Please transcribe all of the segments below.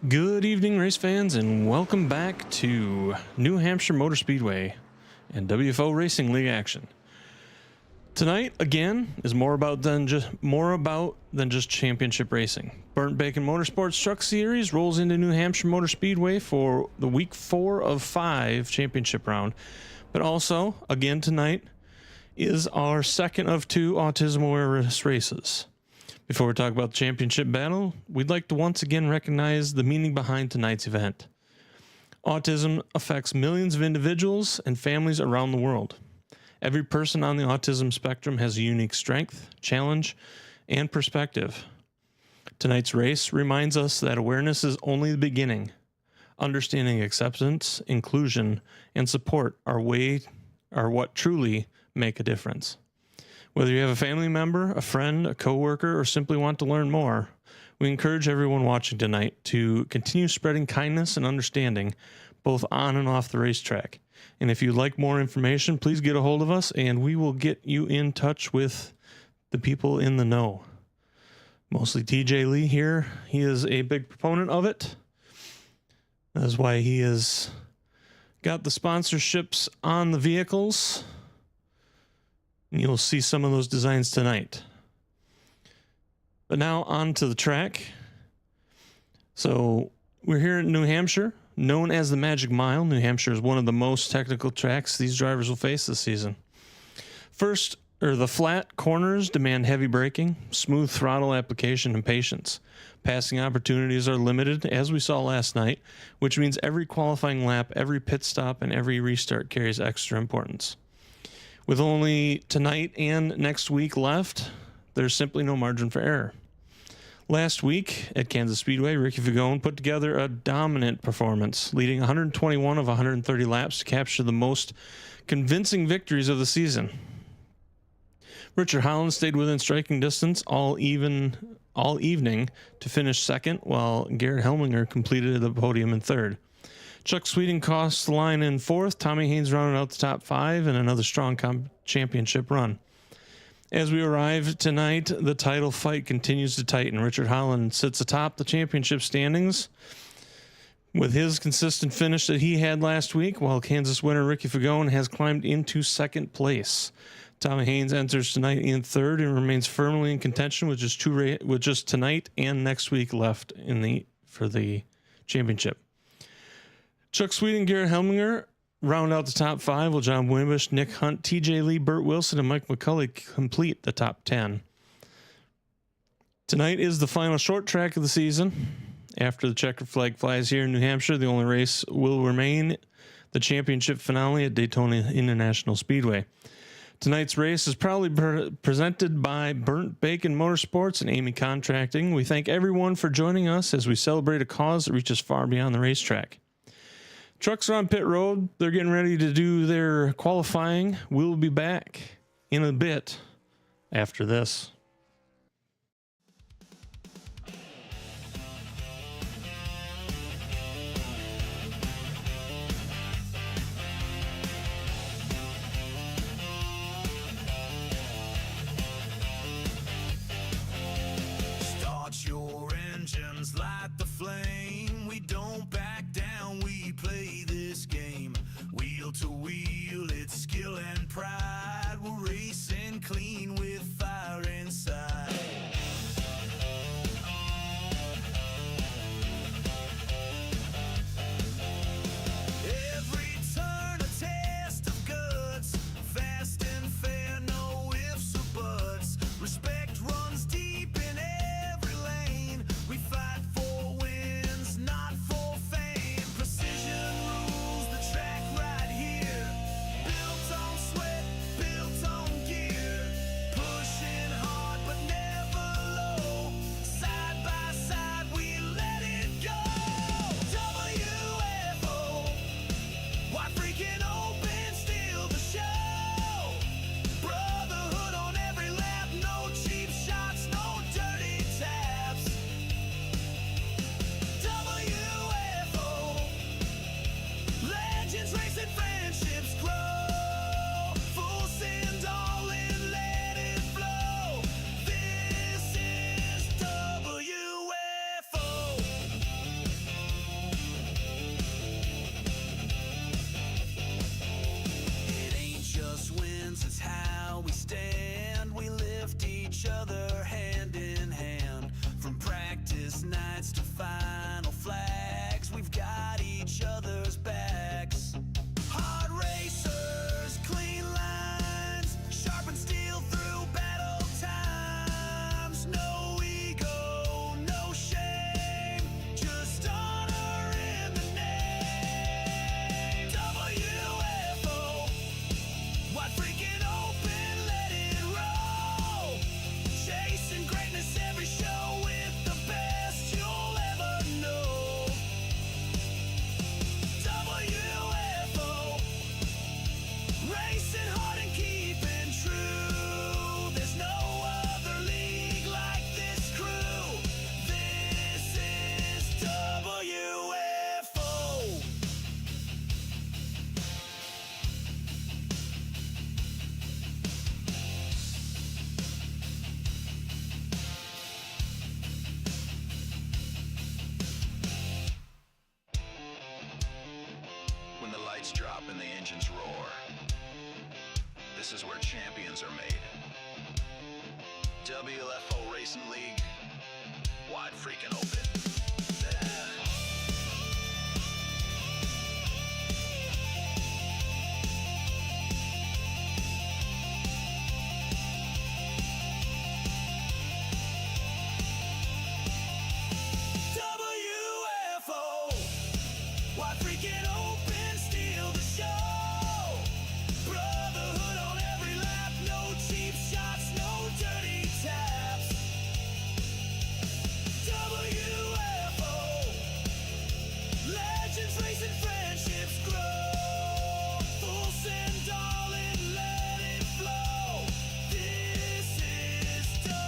Good evening, race fans, and welcome back to New Hampshire Motor Speedway and WFO Racing League action. Tonight, again, is more about than just championship racing. Burnt Bacon Motorsports Truck Series rolls into New Hampshire Motor Speedway for the week 4 of 5 championship round. But also, again tonight, is our second of 2 autism awareness races. Before we talk about the championship battle, we'd like to once again recognize the meaning behind tonight's event. Autism affects millions of individuals and families around the world. Every person on the autism spectrum has a unique strength, challenge, and perspective. Tonight's race reminds us that awareness is only the beginning. Understanding acceptance, inclusion, and support are what truly make a difference. Whether you have a family member, a friend, a coworker, or simply want to learn more, we encourage everyone watching tonight to continue spreading kindness and understanding both on and off the racetrack. And if you'd like more information, please get a hold of us and we will get you in touch with the people in the know. Mostly TJ Lee here. He is a big proponent of it. That's why he has got the sponsorships on the vehicles. You'll see some of those designs tonight. But now on to the track. So we're here in New Hampshire, known as the Magic Mile. New Hampshire is one of the most technical tracks these drivers will face this season. The flat corners demand heavy braking, smooth throttle application, and patience. Passing opportunities are limited, as we saw last night, which means every qualifying lap, every pit stop, and every restart carries extra importance. With only tonight and next week left, there's simply no margin for error. Last week at Kansas Speedway, Ricky Fagone put together a dominant performance, leading 121 of 130 laps to capture the most convincing victories of the season. Richard Holland stayed within striking distance all evening to finish second, while Garrett Helminger completed the podium in third. Chuck Sweeting cost the line in fourth. Tommy Haynes rounded out the top 5 in another strong championship run. As we arrive tonight, the title fight continues to tighten. Richard Holland sits atop the championship standings with his consistent finish that he had last week, while Kansas winner Ricky Fagone has climbed into second place. Tommy Haynes enters tonight in third and remains firmly in contention with just tonight and next week left for the championship. Chuck Sweeting and Garrett Helminger round out the top 5, while John Wimbish, Nick Hunt, TJ Lee, Burt Wilson, and Mike McCulley complete the top 10. Tonight is the final short track of the season. After the checkered flag flies here in New Hampshire, the only race will remain the championship finale at Daytona International Speedway. Tonight's race is proudly presented by Burnt Bacon Motorsports and Eighmey Contracting. We thank everyone for joining us as we celebrate a cause that reaches far beyond the racetrack. Trucks are on pit road. They're getting ready to do their qualifying. We'll be back in a bit after this. Start your engines, light the flame. We don't back down, we play this game. Wheel to wheel, it's skill and pride. We're racing clean with fire and There's no ego, no shame, just honor in the name. WFO, wide freaking open, let it roll. Chasing greatness every show with the best you'll ever know. WFO, racing hard and keeping true. There's no other league like this crew. This is WFO. When the lights drop and the engines roar, this is where champions are made. WFO Racing League, wide freaking open. WFO, wide freaking open, steal the show. Brotherhood on every lap, no cheap shots, no dirty taps. WFO, legends racing, friendships grow. Full send all in, let it flow. This is WFO.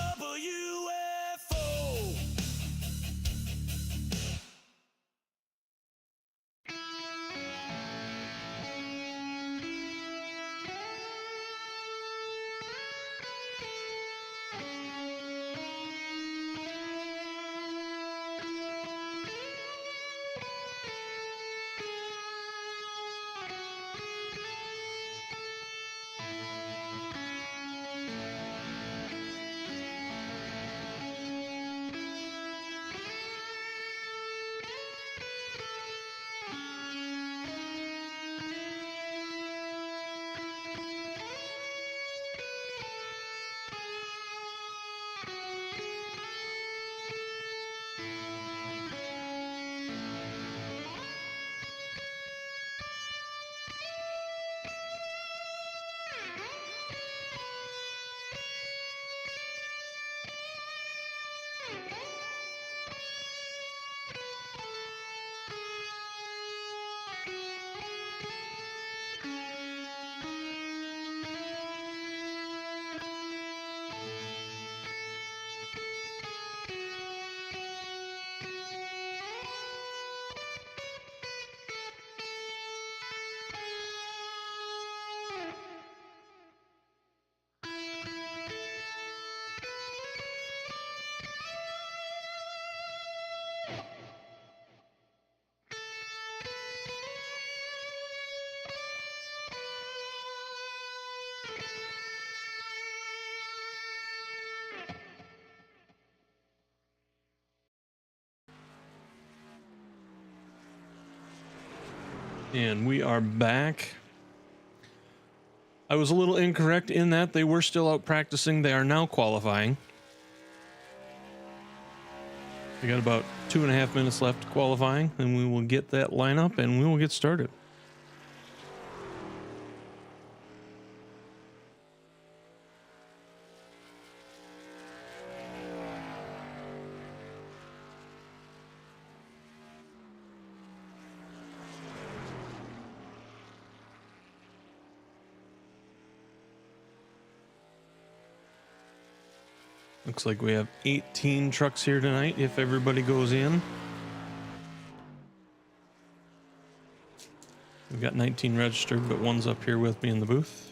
And we are back. I was a little incorrect in that they were still out practicing. They are now qualifying. We got about 2.5 minutes left qualifying, and we will get that lineup and we will get started. Looks like we have 18 trucks here tonight if everybody goes in. We've got 19 registered, but one's up here with me in the booth.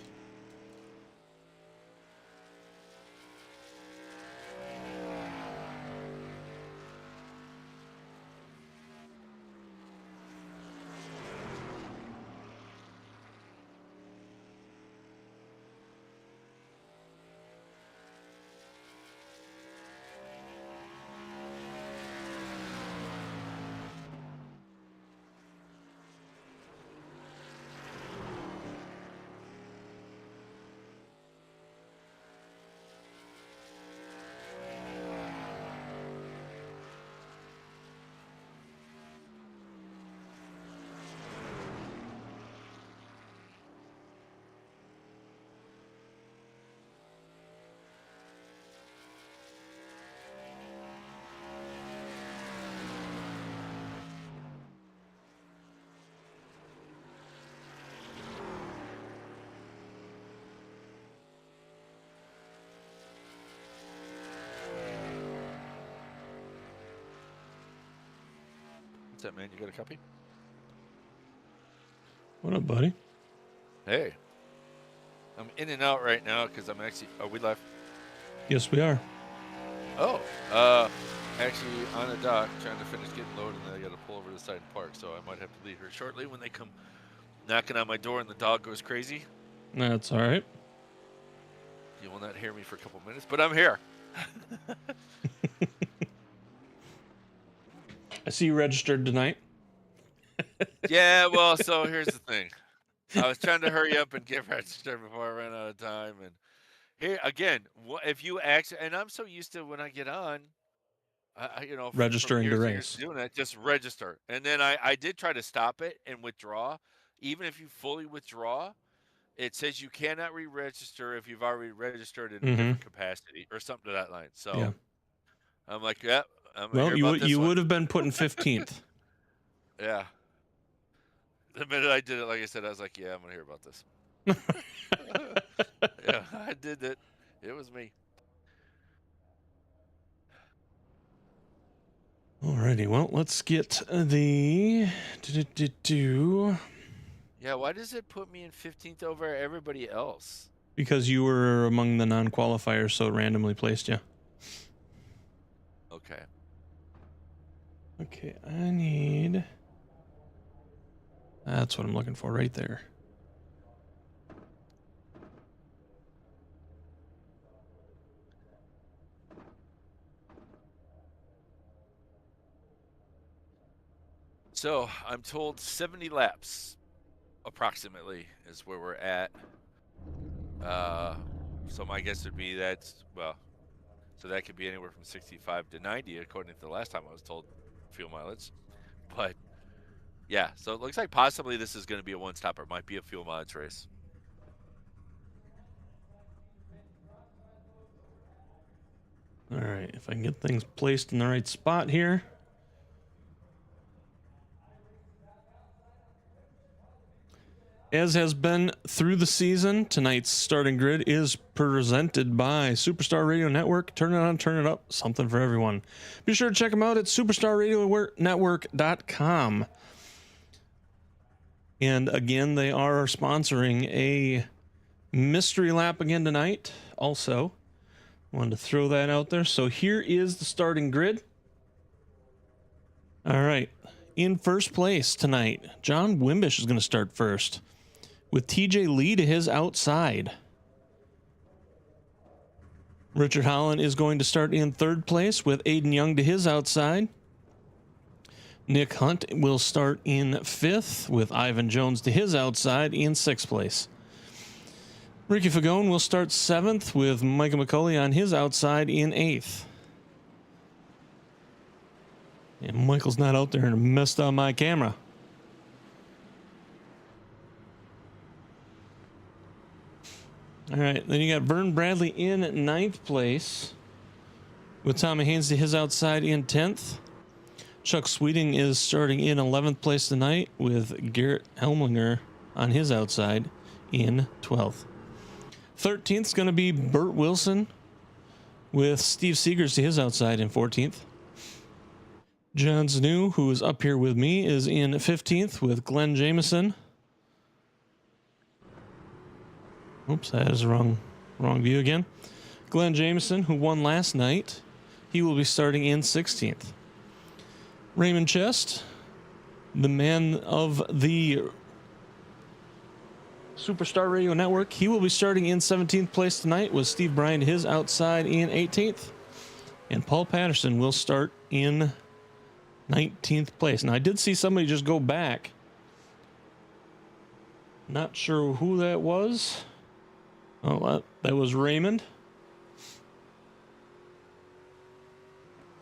that, man? You got a copy? What up, buddy? Hey. I'm in and out right now because I'm actually... Are we live? Yes, we are. Oh. Actually on the dock trying to finish getting loaded, and then I got to pull over to the side and park, so I might have to leave here shortly when they come knocking on my door and the dog goes crazy. That's all right. You will not hear me for a couple minutes, but I'm here. I see you registered tonight. Yeah, well, so here's the thing. I was trying to hurry up and get registered before I ran out of time. And here, again, if you actually, and I'm so used to when I get on, you know, from Registering to years and years race. doing that, just register. And then I did try to stop it and withdraw. Even if you fully withdraw, it says you cannot re-register if you've already registered in a different capacity or something to that line. So Yeah. I'm like, yeah, I'm Well, hear you about this you one. would have been put in 15th. Yeah. The minute I did it, like I said, I was like, yeah, I'm going to hear about this. Yeah, I did it. It was me. Alrighty, well, let's get the... Yeah, why does it put me in 15th over everybody else? Because you were among the non-qualifiers, so it randomly placed you. Okay. Okay, I need... That's what I'm looking for right there. So I'm told 70 laps approximately is where we're at. So my guess would be that's, well, so that could be anywhere from 65 to 90 according to the last time I was told fuel mileage. But yeah, so it looks like possibly this is going to be a one-stopper. It might be a fuel mileage race. All right, if I can get things placed in the right spot here. As has been through the season, tonight's starting grid is presented by Superstar Radio Network. Turn it on, turn it up, something for everyone. Be sure to check them out at superstarradionetwork.com. And again, they are sponsoring a mystery lap again tonight. Also, wanted to throw that out there. So here is the starting grid. All right. In first place tonight, John Wimbish is going to start first, with TJ Lee to his outside. Richard Holland is going to start in third place with Aiden Young to his outside. Nick Hunt will start in fifth with Ivan Jones to his outside in sixth place. Ricky Fagone will start seventh with Micah McCauley on his outside in eighth. And Michael's not out there and messed on my camera. All right, then you got Vern Bradley in ninth place with Tommy Haynes to his outside in 10th. Chuck Sweeting is starting in 11th place tonight with Garrett Helmlinger on his outside in 12th. 13th is going to be Burt Wilson with Steve Seegers to his outside in 14th. John Zanu, who is up here with me, is in 15th with Glenn Jameson. Oops, that is the wrong view again. Glenn Jameson, who won last night, he will be starting in 16th. Raymond Chest, the man of the Superstar Radio Network, he will be starting in 17th place tonight with Steve Bryan his outside in 18th. And Paul Patterson will start in 19th place. Now, I did see somebody just go back. Not sure who that was. Oh, that was Raymond.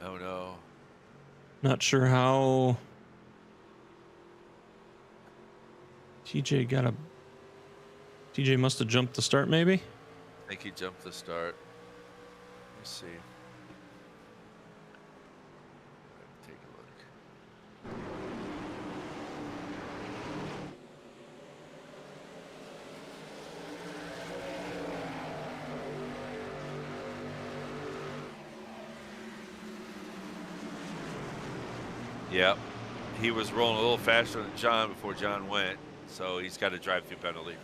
Oh, no. Not sure how TJ must have jumped the start, maybe? I think he jumped the start. Let me see. Take a look. Yep. he was rolling a little faster than John before John went, so he's got a drive-through penalty.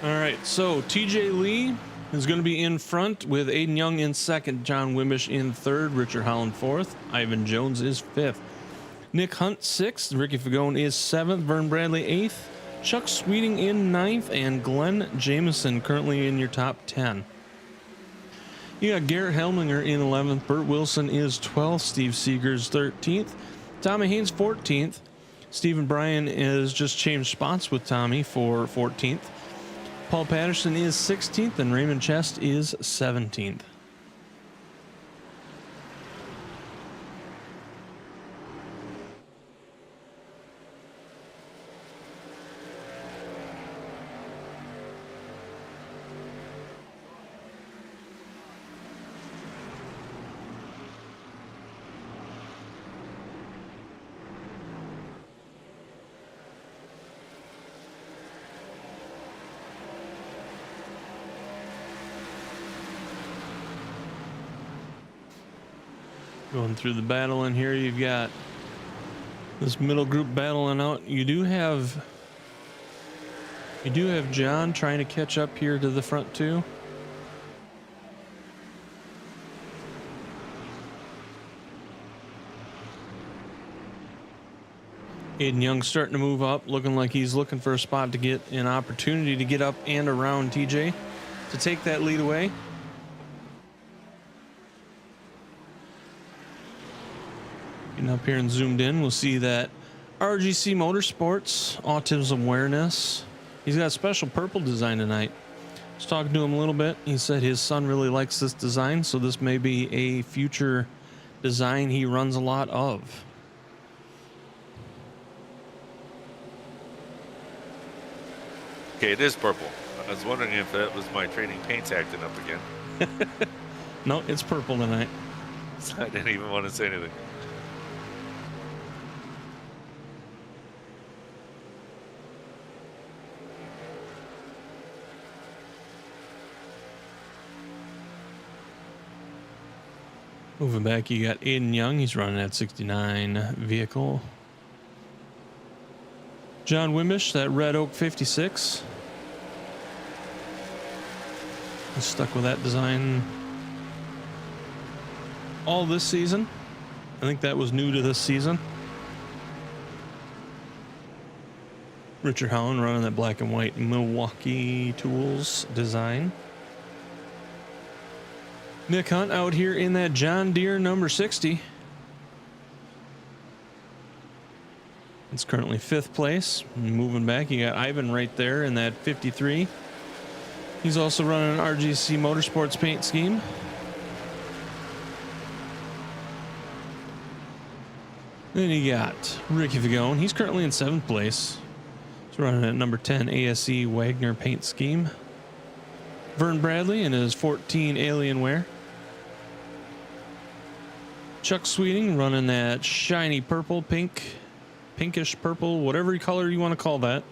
All right, so TJ Lee is going to be in front with Aiden Young in second, John Wimbish in third, Richard Holland fourth, Ivan Jones is fifth, Nick Hunt sixth, Ricky Fagone is seventh, Vern Bradley eighth, Chuck Sweeting in ninth, and Glenn Jameson currently in your top 10. You got Garrett Helminger in 11th, Burt Wilson is 12th, Steve Seegers 13th, Tommy Haynes 14th, Stephen Bryan is just changed spots with Tommy for 14th, Paul Patterson is 16th, and Raymond Chest is 17th. Going through the battle in here, you've got this middle group battling out. You do have John trying to catch up here to the front too. Aiden Young starting to move up, looking like he's looking for a spot to get an opportunity to get up and around TJ to take that lead away. Getting up here and zoomed in, we'll see that RGC Mortorsports Autism Awareness. He's got a special purple design tonight. I was talking to him a little bit. He said his son really likes this design, so this may be a future design he runs a lot of. Okay, it is purple. I was wondering if that was my trading paints acting up again. No, it's purple tonight. So I didn't even want to say anything. Moving back, you got Aiden Young. He's running that 69 vehicle. John Wimbish, that Red Oak 56. He's stuck with that design all this season. I think that was new to this season. Richard Holland running that black and white Milwaukee Tools design. Nick Hunt out here in that John Deere number 60. It's currently 5th place. Moving back, you got Ivan right there in that 53. He's also running an RGC Motorsports paint scheme. Then you got Ricky Fagone. He's currently in 7th place. He's running at number 10 ASE Wagner paint scheme. Vern Bradley in his 14 Alienware. Chuck Sweeting running that shiny purple, pinkish purple, whatever color you want to call that.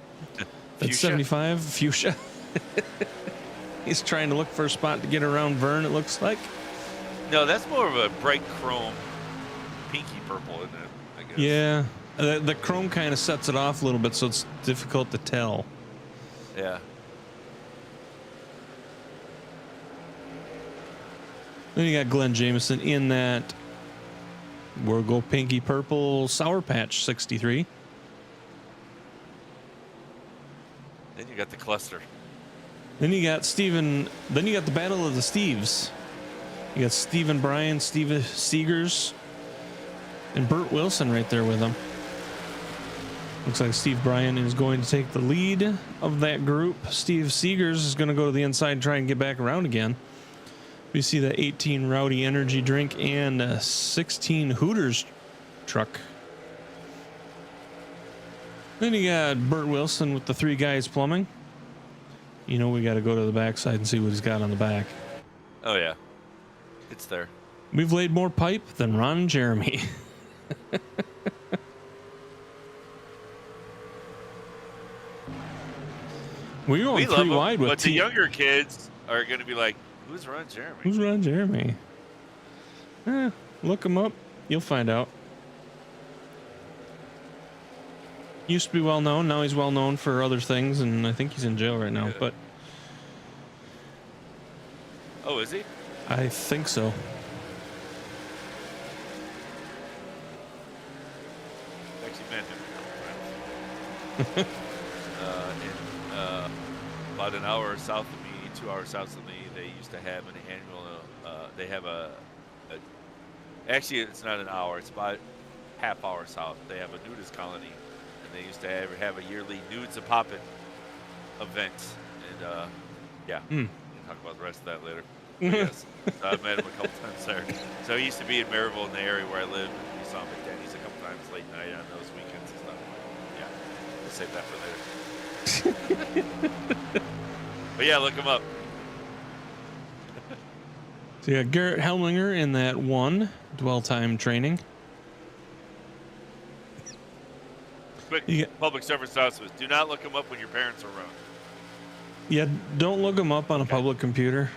That's 75 fuchsia. He's trying to look for a spot to get around Vern, it looks like. No, that's more of a bright chrome pinky purple, isn't it? I guess. Yeah, the chrome kind of sets it off a little bit, so it's difficult to tell. Yeah. Then you got Glenn Jameson in that We'll go pinky purple Sour Patch 63. Then you got the cluster. Then you got Steven. Then you got the Battle of the Steves. You got Stephen Bryan, Steve Seegers, and Burt Wilson right there with him. Looks like Steve Bryan is going to take the lead of that group. Steve Seegers is going to go to the inside and try and get back around again. We see the 18 Rowdy Energy Drink and a 16 Hooters truck. Then you got Burt Wilson with the 3 Guys Plumbing. You know we got to go to the backside and see what he's got on the back. Oh, yeah. It's there. We've laid more pipe than Ron and Jeremy. We're going We love 3 them, wide with but the younger kids are going to be like, who's Ron Jeremy? Who's Ron Jeremy? Look him up. You'll find out. Used to be well known. Now he's well known for other things, and I think he's in jail right now. Yeah. But Oh, is he? I think so. Actually met him a couple times. About an hour south of me, 2 hours south of me, they used to have an annual, they have actually it's not an hour, it's about half hour south. They have a nudist colony, and they used to have a yearly Nudes a Poppin' event. And yeah, we can talk about the rest of that later. But yes, so I've met him a couple times there. So he used to be in Maryville, in the area where I live, and we saw him at Denny's a couple times late night on those weekends and stuff. Yeah, we'll save that for later. But yeah, look him up. So you got Garrett Helminger in that 1 dwell time training. Quick public service announcement: do not look him up when your parents are around. Yeah, don't look him up on a public computer.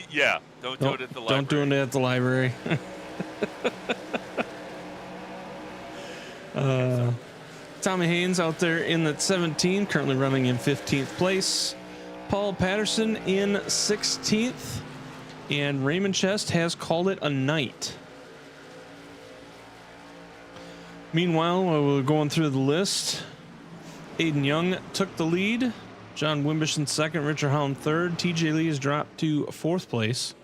Yeah, don't do it at the library. Don't do it at the library. Tommy Haynes out there in that 17, currently running in 15th place. Paul Patterson in 16th. And Raymond Chest has called it a night. Meanwhile, while we're going through the list, Aiden Young took the lead. John Wimbish in 2nd, Richard Holland 3rd. TJ Lee has dropped to 4th place.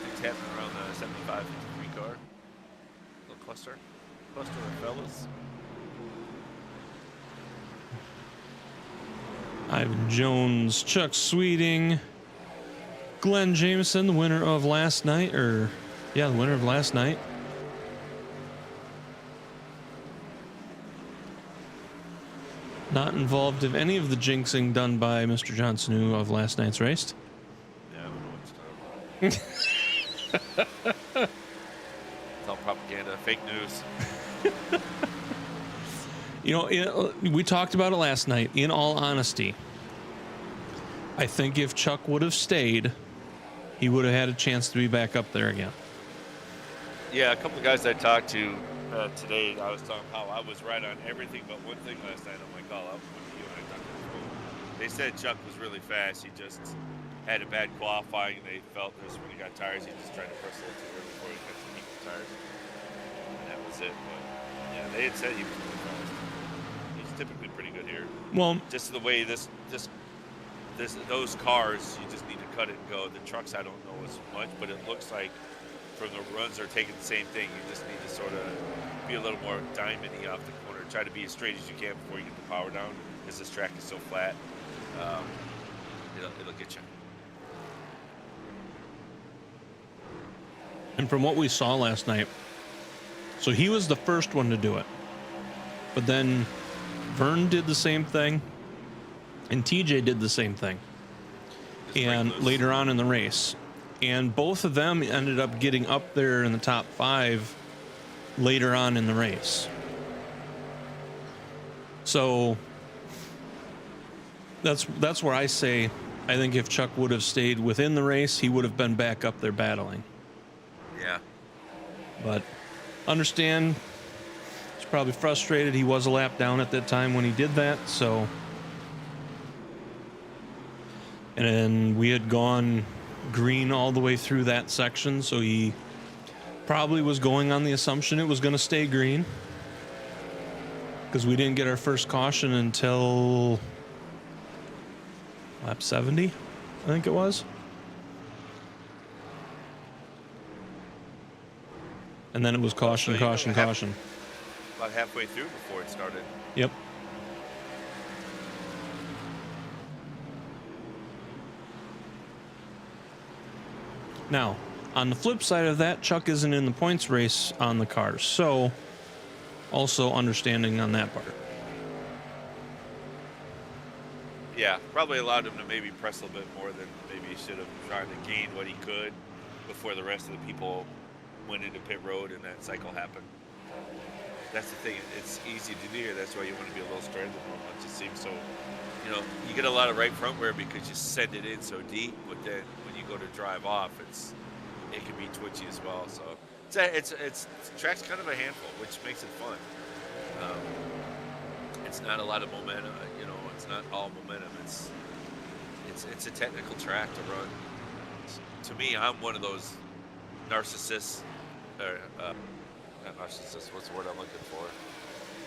Things happening around the 75, 53 car. Little cluster of fellas. Ivan Jones, Chuck Sweeting, Glenn Jameson, the winner of last night, the winner of last night. Not involved in any of the jinxing done by Mr. John Snow of last night's race. Yeah, I don't know what's talking about. It's all propaganda, fake news. We talked about it last night. In all honesty, I think if Chuck would have stayed, he would have had a chance to be back up there again. Yeah, a couple of guys I talked to today, I was talking how I was right on everything but one thing last night on my call out with you and I talked to the phone. They said Chuck was really fast. He just had a bad qualifying. They felt this when he got tires, he just tried to press a little too early before he got to heat the tires. And that was it. But yeah, they had said he was really fast. He's typically pretty good here. Well, Just the way those cars, you just need to cut it and go. The trucks, I don't know as much, but it looks like from the runs they're taking the same thing. You just need to sort of be a little more diamond-y off the corner. Try to be as straight as you can before you get the power down, because this track is so flat. It'll get you. and from what we saw last night, so he was the first one to do it. But then Vern did the same thing, and TJ did the same thing. And later on in the race. And both of them ended up getting up there in the top 5 later on in the race. So that's where I say, I think if Chuck would have stayed within the race, he would have been back up there battling. Yeah. But understand, he's probably frustrated. He was a lap down at that time when he did that. So, and then we had gone green all the way through that section, so he probably was going on the assumption it was going to stay green, because we didn't get our first caution until lap 70, I think it was. And then it was caution, So caution, caution. About halfway through before it started. Yep. Now, on the flip side of that, Chuck isn't in the points race on the cars, so also understanding on that part. Yeah, probably allowed him to maybe press a little bit more than maybe he should have, trying to gain what he could before the rest of the people went into pit road and that cycle happened. That's the thing, it's easy to do here. That's why you want to be a little stranded more. It just seems so, you know, you get a lot of right front wear because you send it in so deep, but then when you go to drive off, it can be twitchy as well. So it's track's kind of a handful, which makes it fun. It's not a lot of momentum, you know. It's not all momentum. It's a technical track to run. To me, I'm one of those narcissists, or not narcissists. What's the word I'm looking for?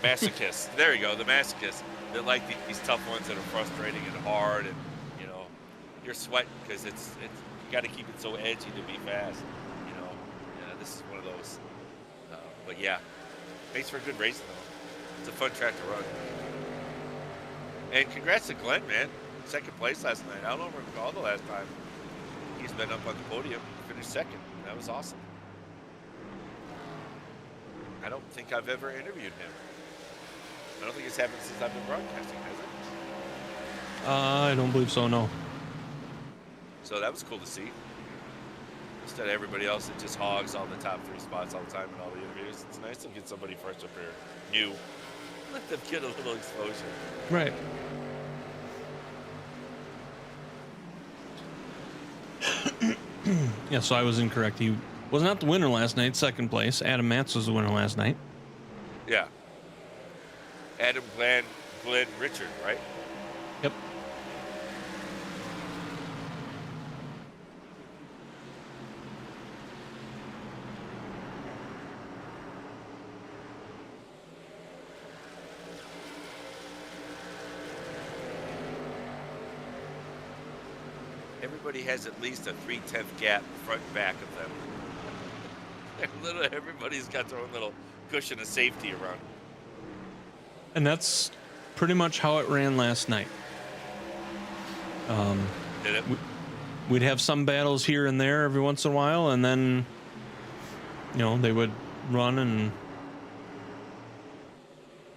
Masochists. There you go, the masochists. That like these tough ones that are frustrating and hard, and you know, you're sweating because it's you got to keep it so edgy to be fast. You know, yeah, this is one of those. But yeah, makes for a good racing though. It's a fun track to run. And congrats to Glenn, man. Second place last night. I don't recall the last time he's been up on the podium. Finished second. That was awesome. I don't think I've ever interviewed him. I don't think it's happened since I've been broadcasting, has it? I don't believe so, no. So that was cool to see. Instead of everybody else that just hogs all the top 3 spots all the time in all the interviews, it's nice to get somebody fresh up here, new. Let them get a little exposure. Right. Yeah, so I was incorrect. He was not the winner last night, second place. Adam Matz was the winner last night. Yeah. Adam, Glenn, Richard, right? Yep. Everybody has at least a 3/10 gap front and back of them. Everybody's got their own little cushion of safety around. And that's pretty much how it ran last night. Did it? We'd have some battles here and there every once in a while, and then, you know, they would run, and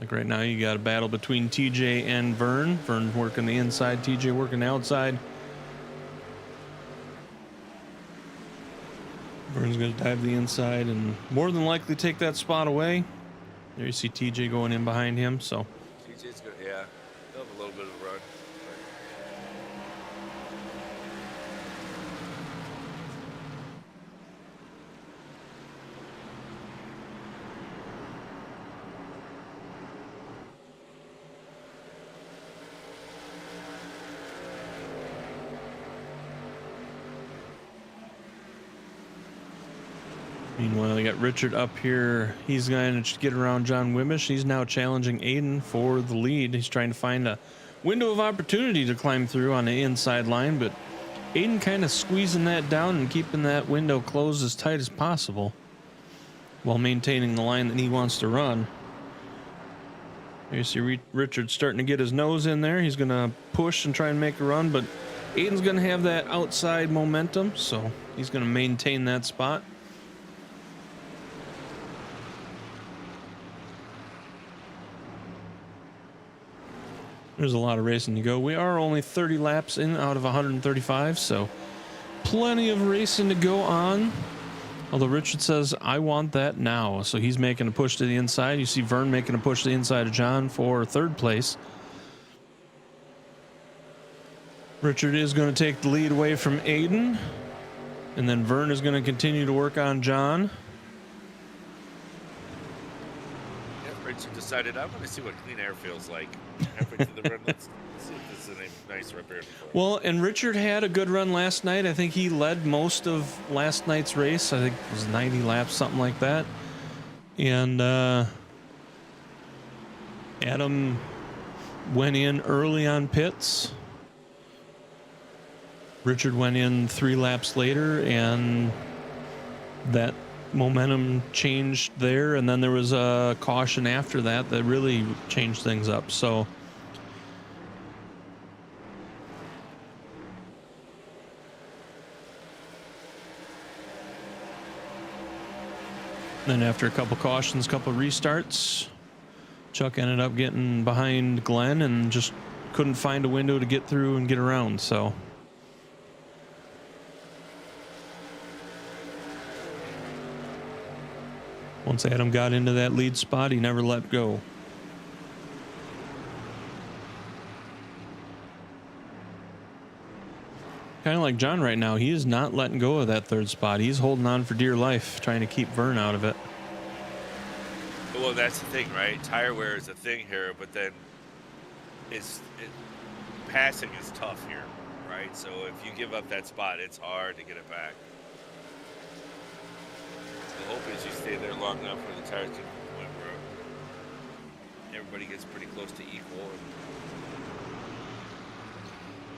like right now you got a battle between TJ and Vern. Vern working the inside, TJ working the outside. Vern's going to dive the inside and more than likely take that spot away. There you see TJ going in behind him, so. TJ's good, yeah. He'll have a little bit of a run. Meanwhile, you got Richard up here. He's going to get around John Wimbish. He's now challenging Aiden for the lead. He's trying to find a window of opportunity to climb through on the inside line, but Aiden kind of squeezing that down and keeping that window closed as tight as possible while maintaining the line that he wants to run. There you see Richard starting to get his nose in there. He's going to push and try and make a run, but Aiden's going to have that outside momentum, so he's going to maintain that spot. There's a lot of racing to go. We are only 30 laps in out of 135, so plenty of racing to go on. Although Richard says, I want that now. So he's making a push to the inside. You see Vern making a push to the inside of John for third place. Richard is going to take the lead away from Aiden. And then Vern is going to continue to work on John. Yeah, Richard decided I'm going to see what clean air feels like. Halfway through the run, let's see if this is a nice rip air. Well, and Richard had a good run last night. I think he led most of last night's race. I think it was 90 laps, something like that. And Adam went in early on pits. Richard went in 3 laps later, and that momentum changed there, and then there was a caution after that that really changed things up. So then after a couple cautions, couple restarts, Chuck ended up getting behind Glenn and just couldn't find a window to get through and get around. So once Adam got into that lead spot, he never let go. Kind of like John right now. He is not letting go of that 3rd spot. He's holding on for dear life, trying to keep Vern out of it. Well, that's the thing, right? Tire wear is a thing here, but then passing is tough here, right? So if you give up that spot, it's hard to get it back. The hope is you stay there long enough where the tires can point where everybody gets pretty close to equal.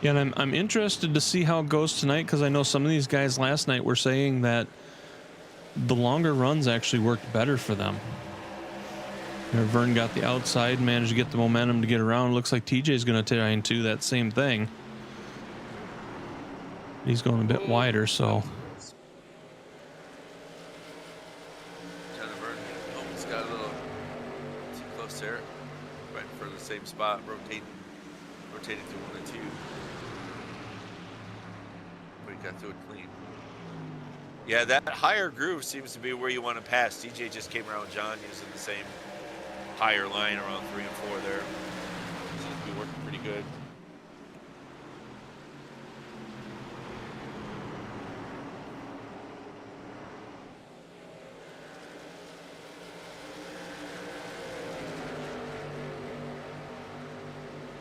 Yeah, and I'm interested to see how it goes tonight, because I know some of these guys last night were saying that the longer runs actually worked better for them. You know, Vern got the outside, managed to get the momentum to get around. Looks like TJ's going to try and do that same thing. He's going a bit wider, so. Almost got a little too close there. Right for the same spot, rotating through 1 and 2. But he got through it clean. Yeah, that higher groove seems to be where you want to pass. TJ just came around John using the same higher line around 3 and 4 there. Seems to be working pretty good.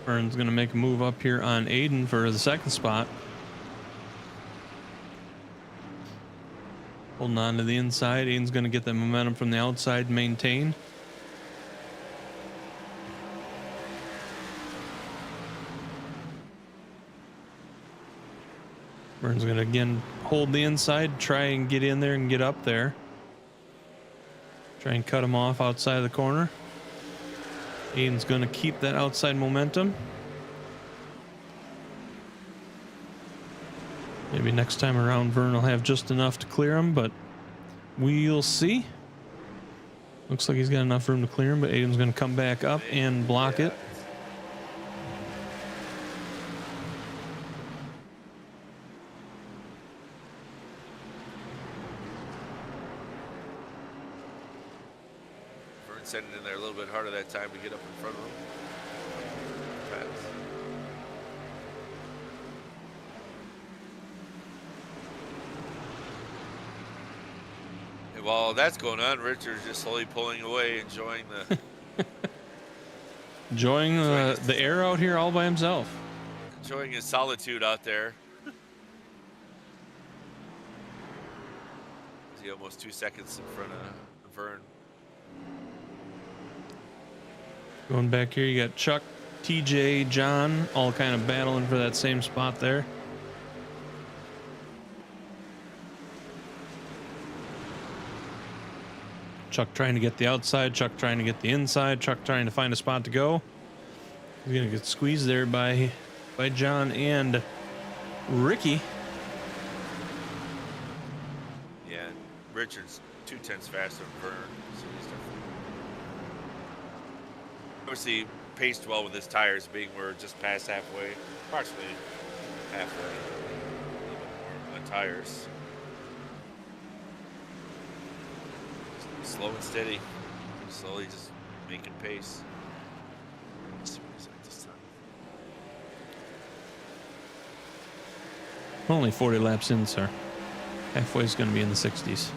Vern's going to make a move up here on Aiden for the 2nd spot. Holding on to the inside. Aiden's going to get the momentum from the outside maintained. Vern's going to again hold the inside, try and get in there and get up there. Try and cut him off outside of the corner. Aiden's going to keep that outside momentum. Maybe next time around Vern will have just enough to clear him, but we'll see. Looks like he's got enough room to clear him, but Aiden's going to come back up and block it. Sending in there a little bit harder that time to get up in front of him. And while that's going on, Richard's just slowly pulling away, enjoying the enjoying the air out here all by himself. Enjoying his solitude out there. Is he almost 2 seconds in front of Vern? Going back here, you got Chuck, TJ, John, all kind of battling for that same spot there. Chuck trying to get the outside, Chuck trying to get the inside, Chuck trying to find a spot to go. He's going to get squeezed there by John and Ricky. Yeah, Richard's 2/10 faster than Vern. So he's obviously paced well with his tires being we're just past halfway, approximately halfway, a little bit more on tires. Slow and steady, slowly just making pace. Let's see what he's at this time. Only 40 laps in, sir. Halfway is going to be in the 60s.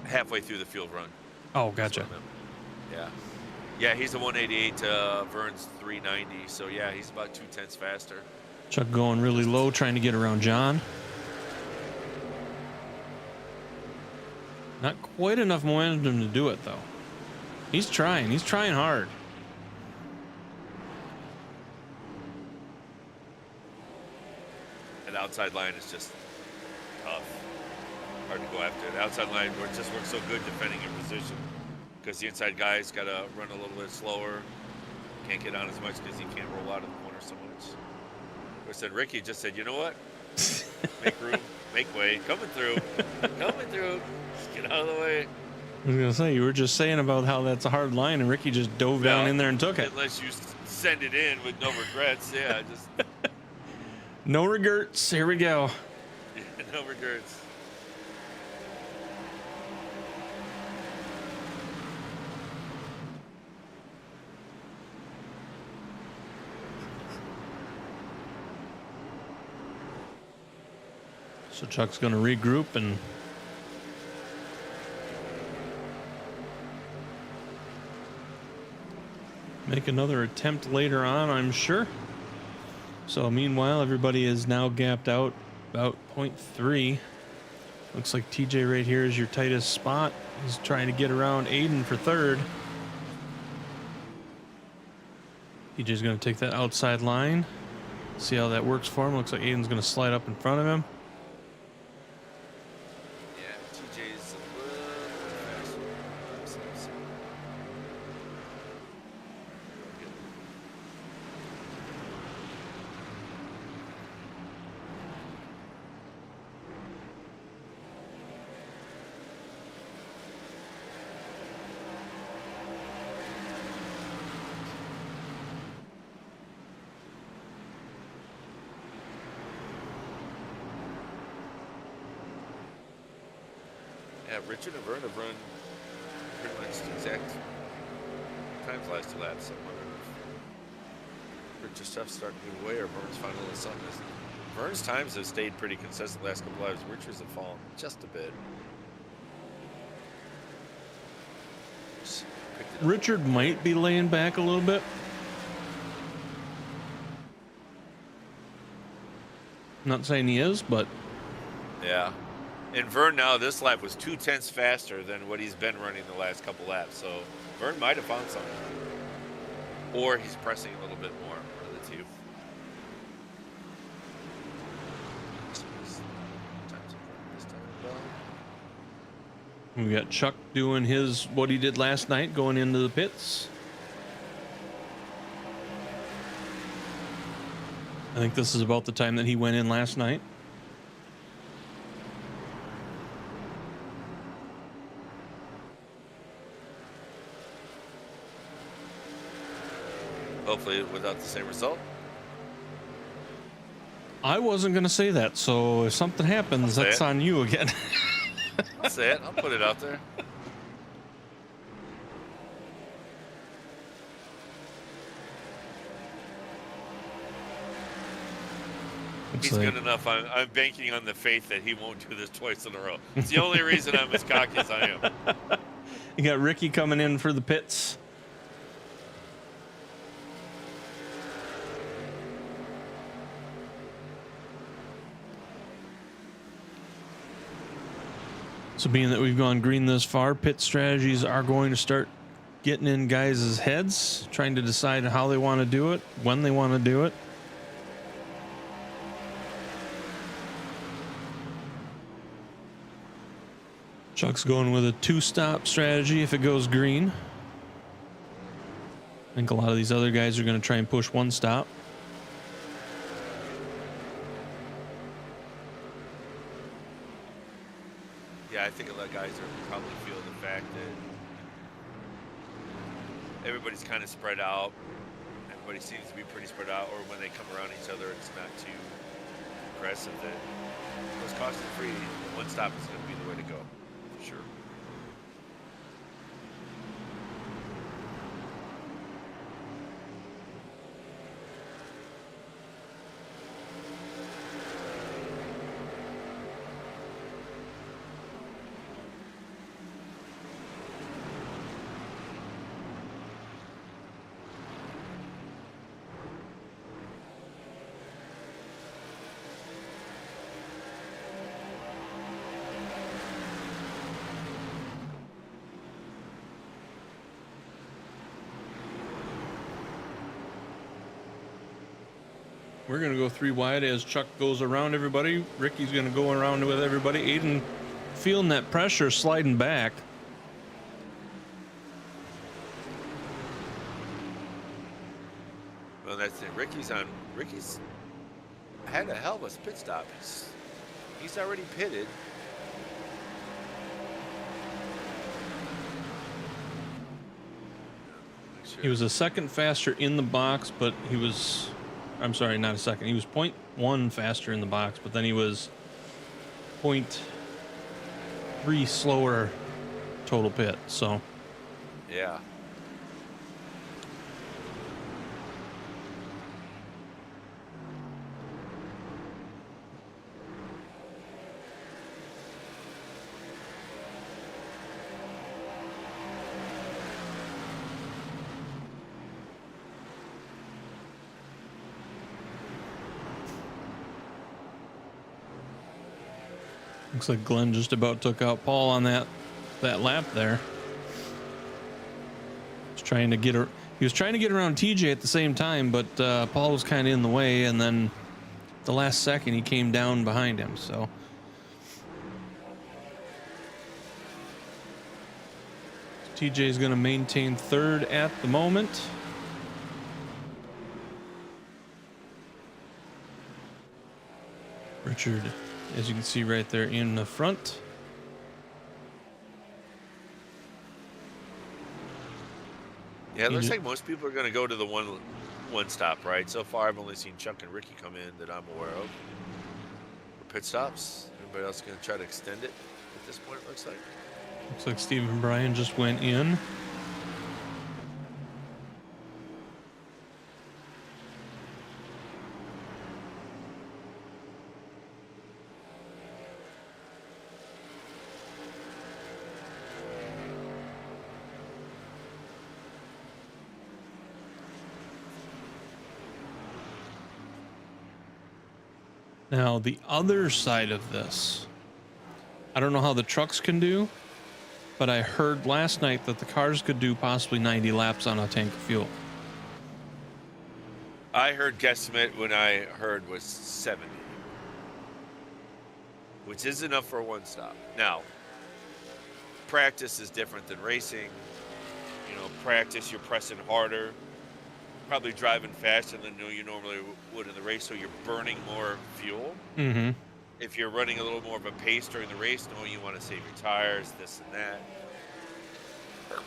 Halfway through the field run. Oh, gotcha. Yeah. Yeah, he's a 188 to Vern's 390. So yeah, he's about 0.2 faster. Chuck going really low, trying to get around John. Not quite enough momentum to do it, though. He's trying. He's trying hard. And outside line is just tough. Hard to go after. The outside line just works so good defending your position because the inside guy's got to run a little bit slower. Can't get on as much because he can't roll out of the corner so much. I said, Ricky just said, you know what? Make room, make way. Coming through. Coming through. Just get out of the way. I was going to say, you were just saying about how that's a hard line, and Ricky just dove down in there and took it. Unless you send it in with no regrets. Yeah, just. No regrets. Here we go. No regrets. So Chuck's going to regroup and make another attempt later on, I'm sure. So meanwhile, everybody is now gapped out about 0.3. Looks like TJ right here is your tightest spot. He's trying to get around Aiden for third. TJ's going to take that outside line. See how that works for him. Looks like Aiden's going to slide up in front of him. Yeah, TJ's a little faster. Yeah, Richard and Vern have run pretty much the exact times last two laps. I'm wondering if Richard's stuff's starting to move away or Vern's finding a little something. Vern's times have stayed pretty consistent the last couple laps. Richard's have fallen just a bit. Richard might be laying back a little bit. Not saying he is, but yeah. And Vern now, this lap was 0.2 faster than what he's been running the last couple laps. So Vern might have found something. Or he's pressing a little bit more, one of the two. we got Chuck doing what he did last night, going into the pits. I think this is about the time that he went in last night. Hopefully without the same result. I wasn't going to say that, so if something happens, that's on you again. I'll say it. I'll put it out there. He's good enough. I'm banking on the faith that he won't do this twice in a row. It's the only reason I'm as cocky as I am. You got Ricky coming in for the pits. So being that we've gone green this far, pit strategies are going to start getting in guys' heads, trying to decide how they want to do it, when they want to do it. Chuck's going with a 2-stop strategy if it goes green. I think a lot of these other guys are going to try and push 1 stop. Yeah, I think a lot of guys are probably feel the fact that everybody's kind of spread out. Everybody seems to be pretty spread out, or when they come around each other, it's not too aggressive. That it goes cost free. 1 stop is going to be the way to go, for sure. We're going to go 3 wide as Chuck goes around everybody. Ricky's going to go around with everybody. Aiden feeling that pressure, sliding back. Well, that's it. Ricky's had a hell of a pit stop. He's already pitted. He was a second faster in the box, but he was, I'm sorry, not a second. He was 0.1 faster in the box, but then he was 0.3 slower total pit. So, yeah. looks like Glenn just about took out Paul on that lap there. He was trying to get around TJ at the same time, but Paul was kind of in the way, and then the last second he came down behind him. So TJ is going to maintain third at the moment. Richard, as you can see right there in the front. Yeah, it looks like most people are going to go to the one stop, right? So far, I've only seen Chuck and Ricky come in that I'm aware of. For pit stops. Everybody else going to try to extend it at this point, it looks like. Looks like Steve and Brian just went in. Now, the other side of this, I don't know how the trucks can do, but I heard last night that the cars could do possibly 90 laps on a tank of fuel. I heard guesstimate when I heard was 70, which is enough for a one stop. Now, practice is different than racing. You know, practice, you're pressing harder, probably driving faster than you normally would in the race, so you're burning more fuel. Mm-hmm. If you're running a little more of a pace during the race, knowing you want to save your tires, this and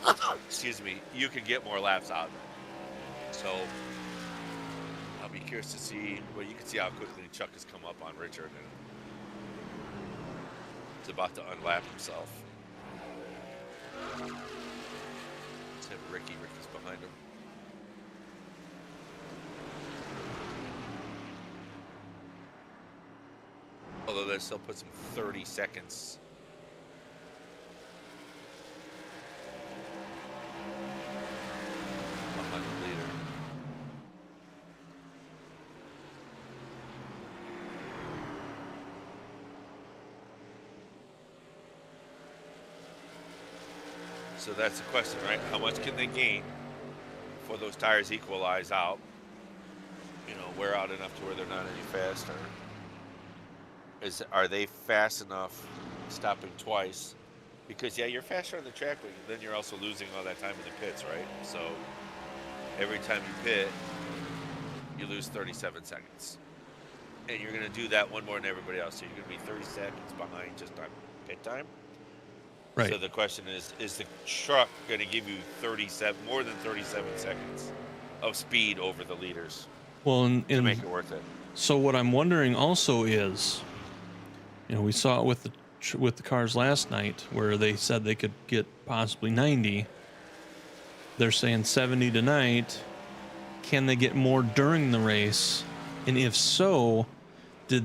that, excuse me, you can get more laps out of it. So I'll be curious to see, well, you can see how quickly Chuck has come up on Richard, and he's about to unlap himself. Let's have Ricky. Ricky's behind him. Although that still puts him 30 seconds. Behind the leader. So that's the question, right? How much can they gain before those tires equalize out? You know, wear out enough to where they're not any faster. Are they fast enough stopping twice? Because, yeah, you're faster on the track, but then you're also losing all that time in the pits, right? So every time you pit, you lose 37 seconds. And you're going to do that one more than everybody else. So you're going to be 30 seconds behind just on pit time. Right. So the question is the truck going to give you more than 37 seconds of speed over the leaders Well, to make it worth it? So what I'm wondering also is, you know, we saw it with the cars last night where they said they could get possibly 90. They're saying 70 tonight. Can they get more during the race? And if so, did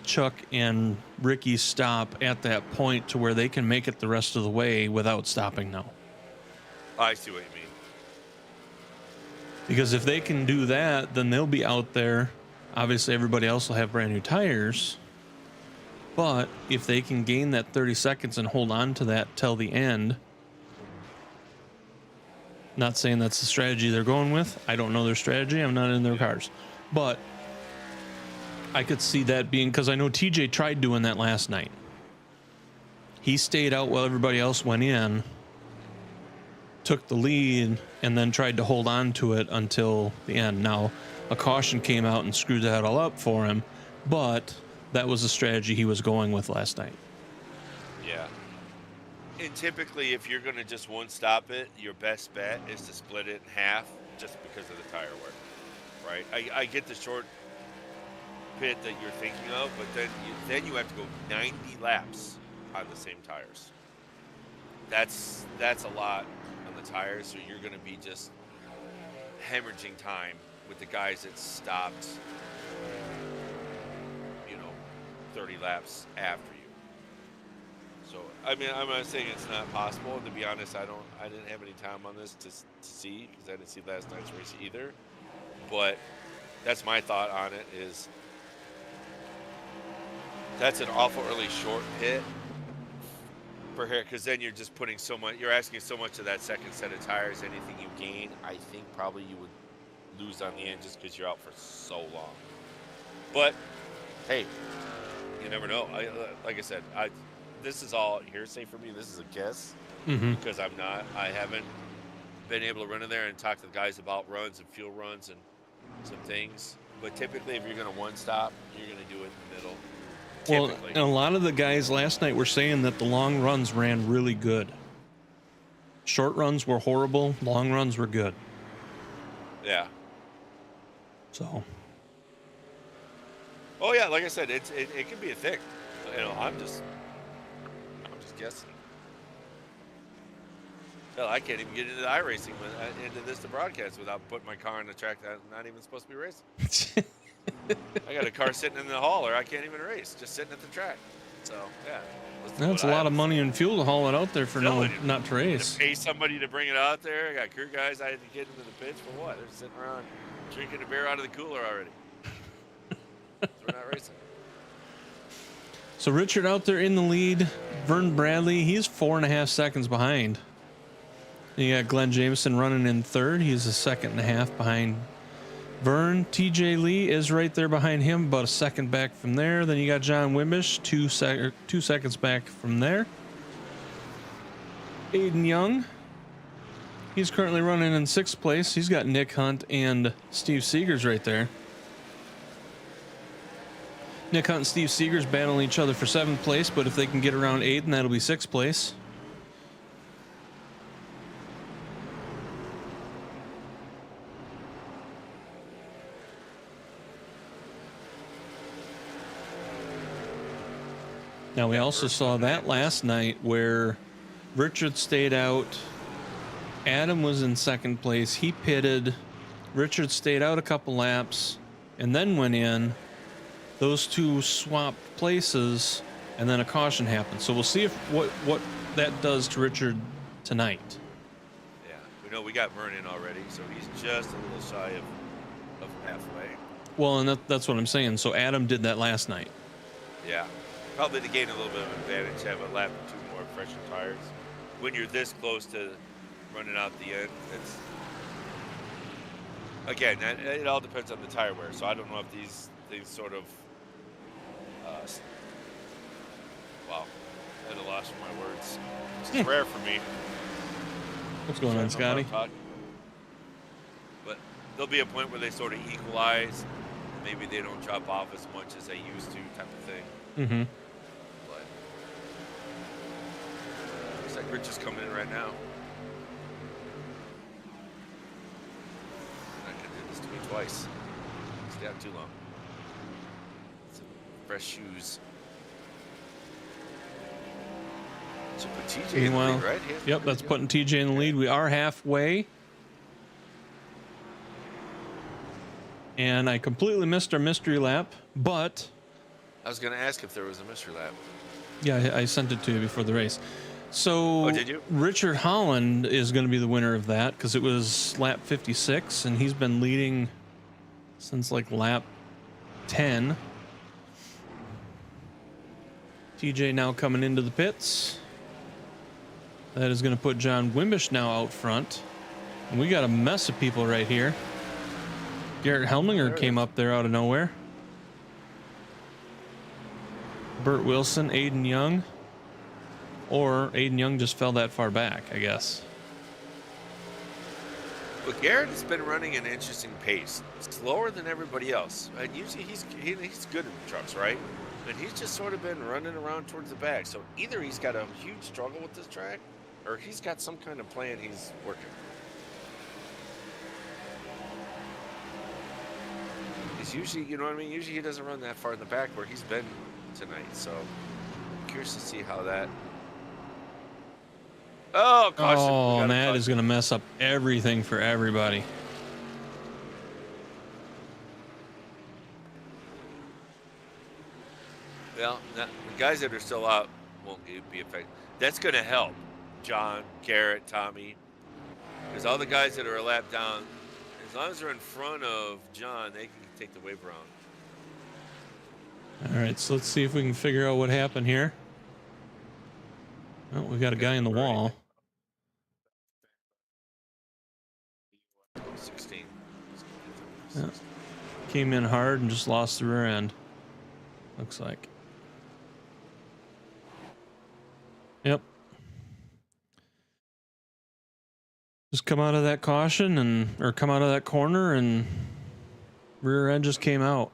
Chuck and Ricky stop at that point to where they can make it the rest of the way without stopping now? I see what you mean. Because if they can do that, then they'll be out there. Obviously, everybody else will have brand new tires. But if they can gain that 30 seconds and hold on to that till the end, not saying that's the strategy they're going with. I don't know their strategy. I'm not in their cars. But I could see that being, because I know TJ tried doing that last night. He stayed out while everybody else went in, took the lead, and then tried to hold on to it until the end. Now, a caution came out and screwed that all up for him, but that was the strategy he was going with last night. Yeah. And typically, if you're going to just one stop it, your best bet is to split it in half just because of the tire wear, right? I get the short pit that you're thinking of, but then you have to go 90 laps on the same tires. That's a lot on the tires, so you're going to be just hemorrhaging time with the guys that stopped, 30 laps after you. So, I mean, I'm not saying it's not possible. And to be honest, I didn't have any time on this to see, because I didn't see last night's race either. But that's my thought on it, is that's an awful early short pit for here, because then you're just putting so much, you're asking so much of that second set of tires. Anything you gain, I think probably you would lose on the end just because you're out for so long. But hey, you never know. Like I said, this is all hearsay for me. This is a guess, because I haven't been able to run in there and talk to the guys about runs and fuel runs and some things. But typically, if you're going to one stop, you're going to do it in the middle. Well, Typically. and a lot of the guys last night were saying that the long runs ran really good. Short runs were horrible. Long runs were good. Yeah. So. Oh yeah, like I said, it can be a thing. I'm just guessing. Hell, I can't even get into the iRacing into this to broadcast without putting my car on the track that I'm not even supposed to be racing. I got a car sitting in the hauler. I can't even race, just sitting at the track. So yeah, That's a lot of money and fuel to haul it out there for not to race. To pay somebody to bring it out there. I got crew guys I had to get into the pits for what? They're sitting around drinking a beer out of the cooler already. We're not racing. So Richard out there in the lead. Vern Bradley, he's 4.5 seconds behind. You got Glenn Jameson running in third. He's 1.5 seconds behind Vern. TJ Lee is right there behind him, about 1 second back from there. Then you got John Wimbish, 2 seconds back from there. Aiden Young, he's currently running in 6th place. He's got Nick Hunt and Steve Seegers right there. Nick Hunt and Steve Seegers battling each other for 7th place, but if they can get around Aiden, that'll be 6th place. Now, we also saw that last night where Richard stayed out. Adam was in 2nd place. He pitted. Richard stayed out a couple laps and then went in. Those two swapped places, and then a caution happened. So we'll see if what that does to Richard tonight. Yeah, we know we got Vernon already, so he's just a little shy of halfway. Well, and that's what I'm saying. So Adam did that last night. Yeah, probably to gain a little bit of advantage, have a lap or 2 more fresher tires. When you're this close to running out the end, it's again, it all depends on the tire wear. So I don't know if these sort of wow, I had a loss for my words. This is rare for me. What's going on, Scotty? But there'll be a point where they sort of equalize. Maybe they don't drop off as much as they used to, type of thing. Mm-hmm. But looks like Rich is coming in right now. I'm not gonna do this to me twice. Stay out too long. Some fresh shoes. So put TJ in the lead, right? Yep, that's putting TJ in the lead. We are halfway. And I completely missed our mystery lap, but I was going to ask if there was a mystery lap. yeah, I sent it to you before the race. So did you? Richard Holland is going to be the winner of that because it was lap 56, and he's been leading since like lap 10. TJ now coming into the pits. That is going to put John Wimbish now out front. And we got a mess of people right here. Garrett Helminger came up there out of nowhere. Burt Wilson, Aiden Young, or Aiden Young just fell that far back, I guess. But Garrett has been running an interesting pace, slower than everybody else. And usually he's good in the trucks, right? And he's just sort of been running around towards the back. So either he's got a huge struggle with this track, or he's got some kind of plan he's working. He's usually, you know what I mean? Usually he doesn't run that far in the back where he's been tonight. So I'm curious to see how that. Oh, caution. Oh, and that is going to mess up everything for everybody. Well, the guys that are still out won't be affected. That's going to help John, Garrett, Tommy. Because all the guys that are a lap down, as long as they're in front of John, they can take the wave around. All right, so let's see if we can figure out what happened here. Well, we got a guy in the wall. 16. Yeah. Came in hard and just lost the rear end. Looks like. Yep. Just come out of that caution or come out of that corner and rear end just came out.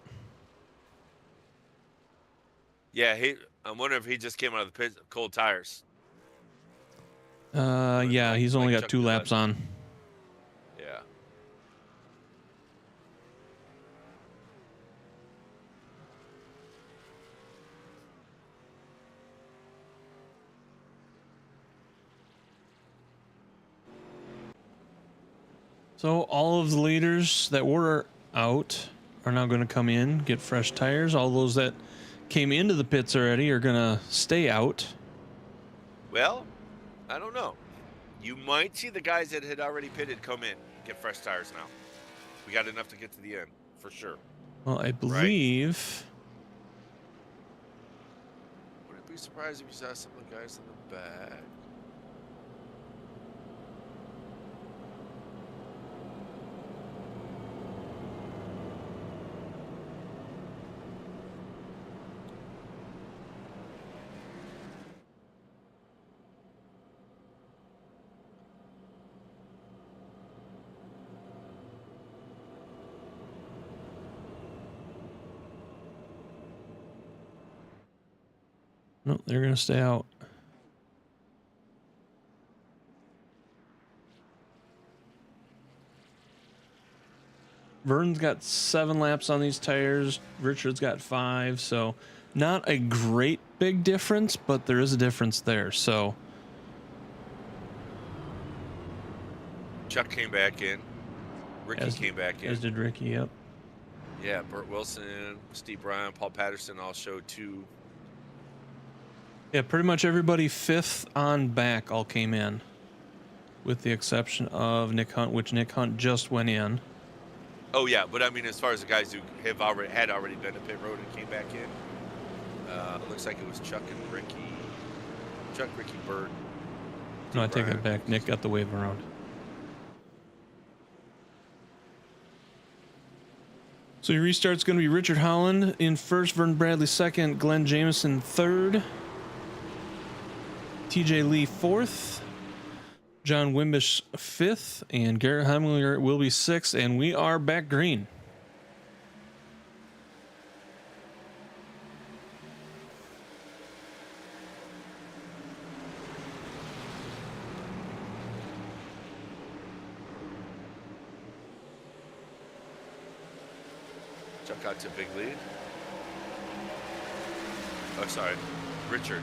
Yeah, I'm wondering if he just came out of the pit, cold tires. Yeah, he's only got 2 laps on. Yeah. So all of the leaders that were out are now going to come in, get fresh tires. All those that came into the pits already are going to stay out. Well, I don't know. You might see the guys that had already pitted come in, get fresh tires now. We got enough to get to the end, for sure. Well, I believe... Would it be surprised if you saw some of the guys in the back? No, they're going to stay out. Vern's got 7 laps on these tires. Richard's got 5. So not a great big difference, but there is a difference there. So Chuck came back in. Ricky came back in. As did Ricky, yep. Yeah, Burt Wilson, Steve Bryan, Paul Patterson all showed 2. Yeah, pretty much everybody 5th on back all came in, with the exception of Nick Hunt, which Nick Hunt just went in. Oh yeah, but I mean, as far as the guys who had already been to pit road and came back in, it looks like it was Chuck and Ricky, Ricky, Burt. No, I take that back. Nick got the wave around. So your restart's going to be Richard Holland in first, Vern Bradley second, Glenn Jameson third, TJ Lee 4th, John Wimbish 5th, and Garrett Heimlinger will be 6th, and we are back green. Chuck got to a big lead. Oh, sorry, Richard.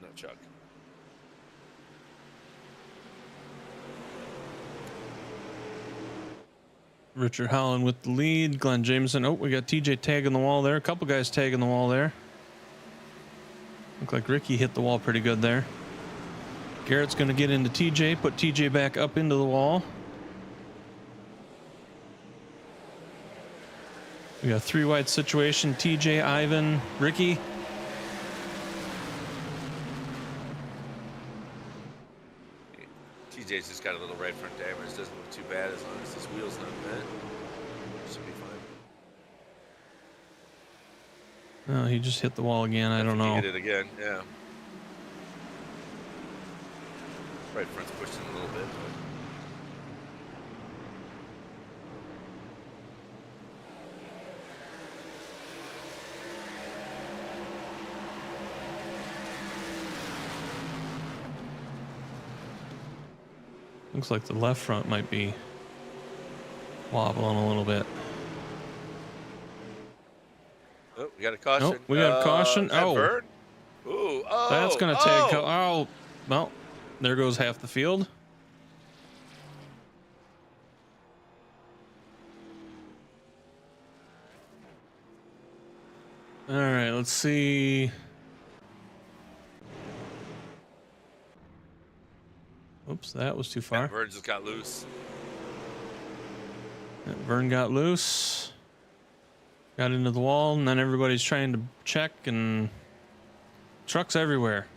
Not Chuck. Richard Holland with the lead. Glenn Jameson. Oh, we got TJ tagging the wall there. A couple guys tagging the wall there. Look like Ricky hit the wall pretty good there. Garrett's going to get into TJ. Put TJ back up into the wall. We got a 3-wide situation. TJ, Ivan, Ricky. TJ's just got a little right front damage. Doesn't look too bad as long as his wheel's not bent. Should be fine. Oh, he just hit the wall again. I don't know. Hit it again, yeah. Right front's pushed in a little bit. Looks like the left front might be wobbling a little bit. Oh, we got a caution. Nope, we got a caution. Oh, Vern? Ooh, oh, that's gonna take. oh. Oh, well, there goes half the field. All right, let's see. Oops, that was too far. Vern just got loose. Vern got loose, got into the wall, and then everybody's trying to check, and trucks everywhere.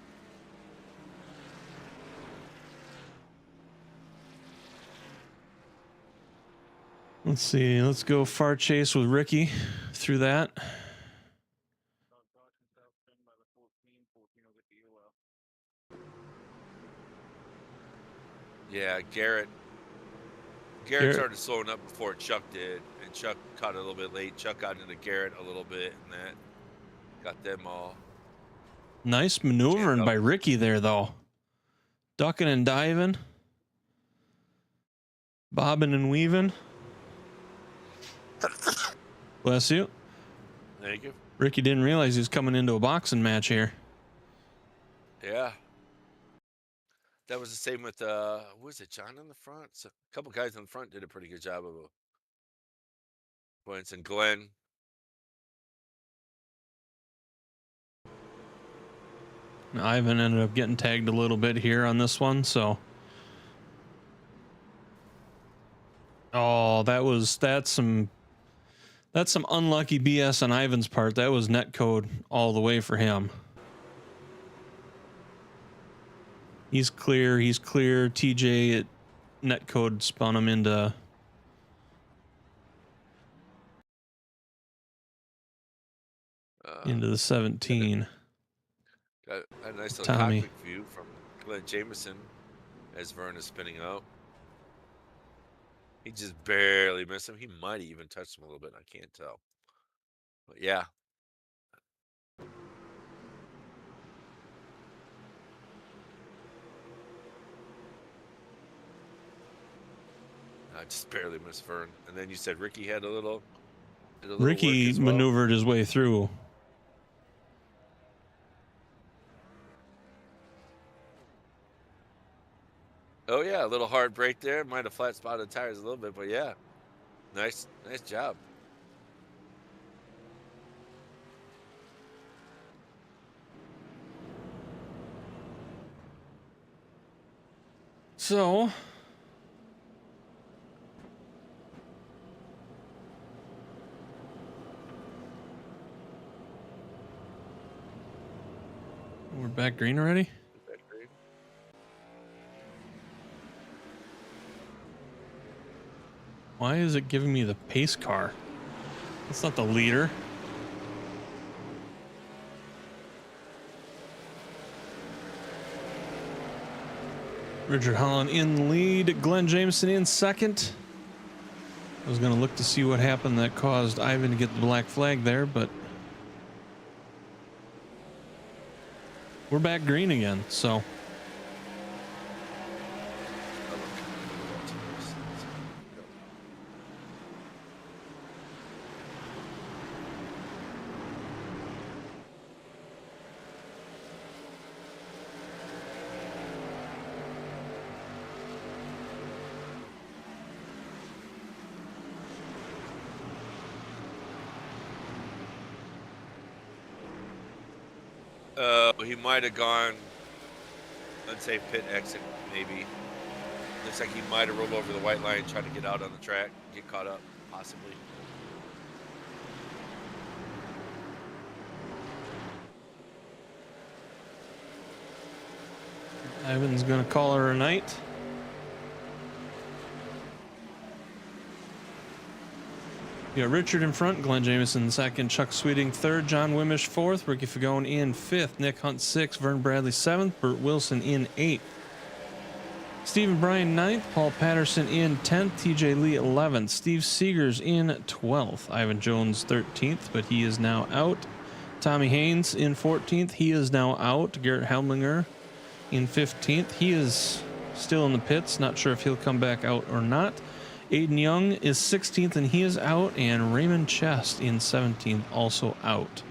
Let's see. Let's go far chase with Ricky through that. Yeah, Garrett started slowing up before Chuck did, and Chuck caught it a little bit late. Chuck got into Garrett a little bit, and that got them all. Nice maneuvering by Ricky there, though. Ducking and diving. Bobbing and weaving. Bless you. Thank you. Ricky didn't realize he was coming into a boxing match here. Yeah. That was the same with, what was it, John in the front? So a couple guys in the front did a pretty good job of points, and Glenn. Ivan ended up getting tagged a little bit here on this one, so. Oh, that's some unlucky BS on Ivan's part. That was net code all the way for him. He's clear. TJ at netcode spun him into the 17. Got a nice little Tommy. cockpit view from Glenn Jameson as Vern is spinning out. He just barely missed him. He might have even touched him a little bit. I can't tell. But yeah. I just barely missed Vern. And then you said Ricky had a little Ricky maneuvered his way through. Oh yeah, a little hard break there. Might have flat spotted tires a little bit, but yeah. Nice job. So we're back green already? Why is it giving me the pace car? That's not the leader. Richard Holland in the lead. Glenn Jameson in second. I was going to look to see what happened that caused Ivan to get the black flag there, but we're back green again, so. He might have gone, let's say pit exit, maybe. Looks like he might have rolled over the white line, trying to get out on the track, get caught up, possibly. Ivan's going to call her a night. You got Richard in front, Glenn Jamieson second, Chuck Sweeting third, John Wimmish fourth, Ricky Fagone in fifth, Nick Hunt sixth, Vern Bradley seventh, Burt Wilson in eighth, Stephen Bryan ninth, Paul Patterson in 10th, TJ Lee 11th, Steve Seegers in 12th, Ivan Jones 13th, but he is now out, Tommy Haynes in 14th, he is now out, Garrett Helmlinger in 15th, he is still in the pits, not sure if he'll come back out or not. Aiden Young is 16th and he is out, and Raymond Chest in 17th also out.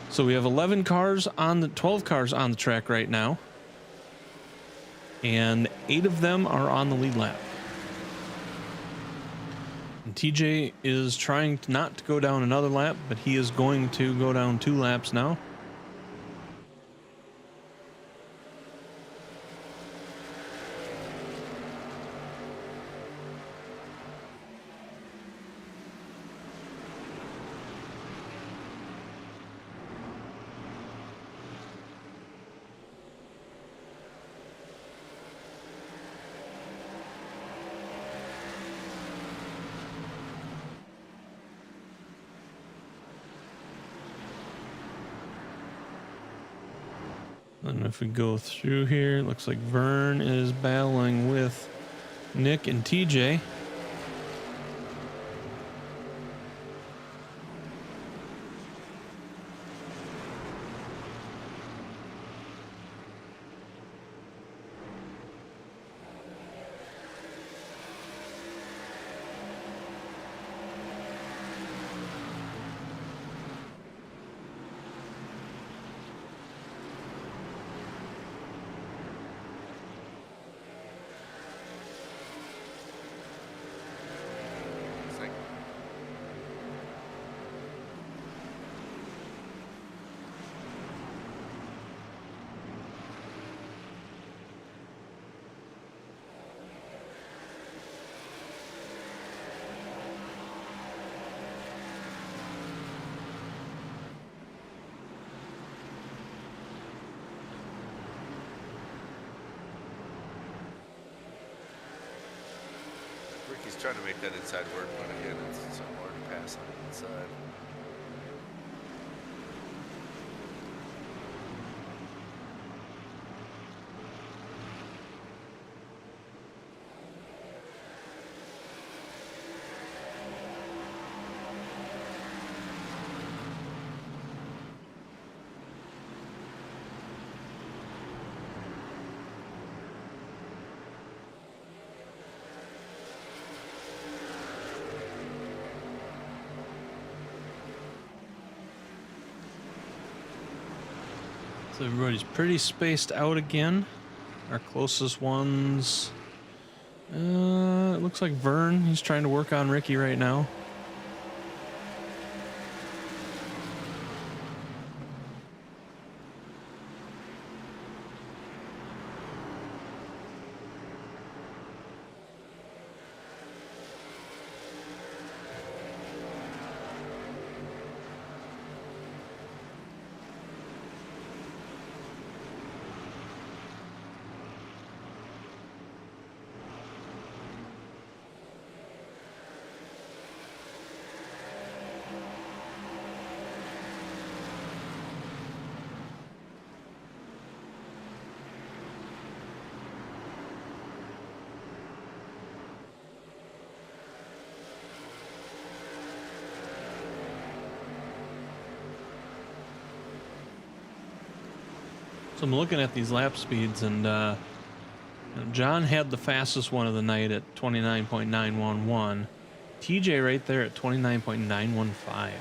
So we have 12 cars on the track right now, and 8 of them are on the lead lap. And TJ is trying not to go down another lap, but he is going to go down 2 laps now. And if we go through here, it looks like Vern is battling with Nick and TJ. Ricky's trying to make that inside work, but again, it's some more to pass on the inside. So everybody's pretty spaced out again. Our closest ones, it looks like Vern. He's trying to work on Ricky right now. So I'm looking at these lap speeds, and John had the fastest one of the night at 29.911. TJ right there at 29.915.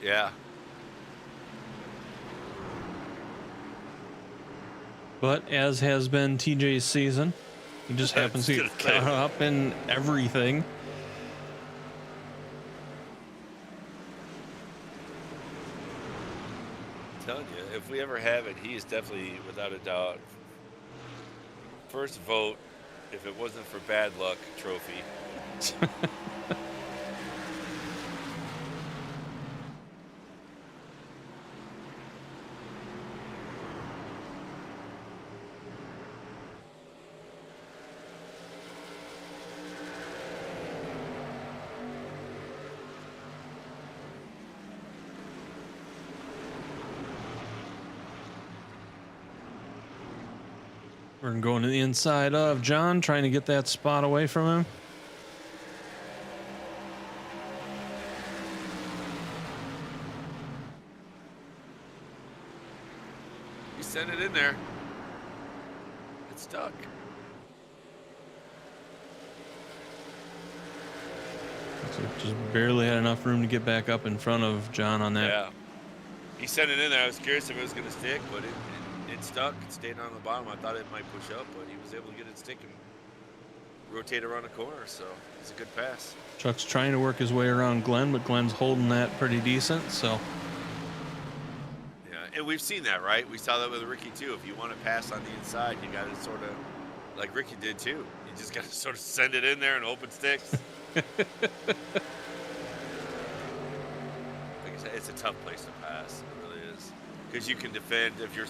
Yeah. But as has been TJ's season, he just happens to get caught up in everything. Telling you, if we ever have it, he is definitely, without a doubt, first vote, if it wasn't for bad luck, trophy. We're going to the inside of John, trying to get that spot away from him. He sent it in there. It's stuck. So just barely had enough room to get back up in front of John on that. Yeah. He sent it in there. I was curious if it was going to stick, but it stuck. It stayed on the bottom. I thought it might push up, but he was able to get it stick and rotate around the corner, so it's a good pass. Chuck's trying to work his way around Glenn, but Glenn's holding that pretty decent, so. Yeah, and we've seen that, right? We saw that with Ricky, too. If you want to pass on the inside, you got to sort of, like Ricky did, too. You just got to sort of send it in there and open sticks. Like I said, it's a tough place to pass. It really is. Because you can defend. If you're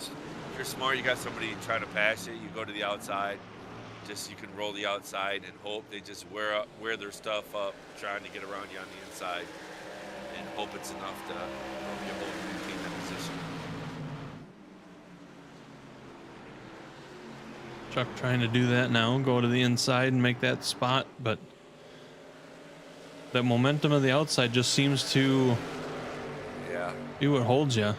smart, you got somebody trying to pass it, you go to the outside. Just you can roll the outside and hope they just wear their stuff up, trying to get around you on the inside, and hope it's enough to help you hold and maintain that position. Chuck trying to do that now, go to the inside and make that spot, but that momentum of the outside just seems to be what holds you.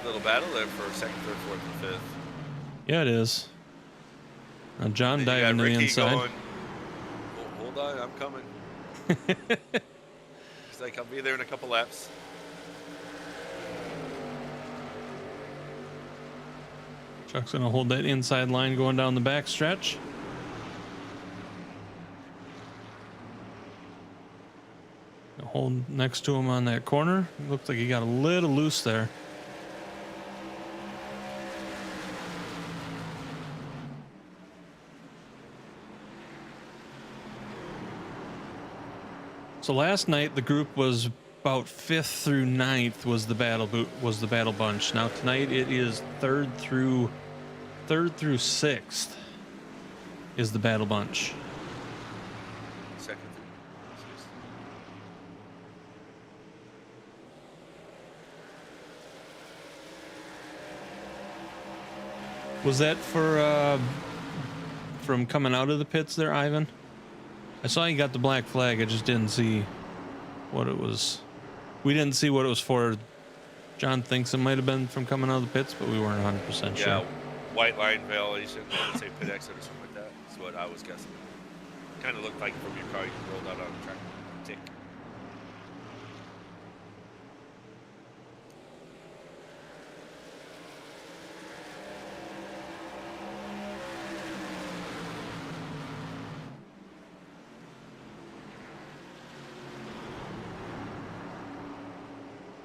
Little battle there for second, third, fourth, and fifth. Yeah, it is. Now John Then you diving got to the Ricky inside. going, "Oh, hold on, I'm coming." He's like, "I'll be there in a couple laps." Chuck's gonna hold that inside line going down the back stretch. Hold next to him on that corner. Looked like he got a little loose there. So last night the group was about 5th through 9th was the battle bunch. Now tonight it is 3rd through 6th is the battle bunch. Second. Was that for from coming out of the pits there, Ivan? I saw you got the black flag. I just didn't see what it was. We didn't see what it was for. John thinks it might have been from coming out of the pits, but we weren't 100% sure. Yeah, white line violation. I would say pit exit or something like that. That's what I was guessing. Kind of looked like from your car you rolled out on the track. Tick.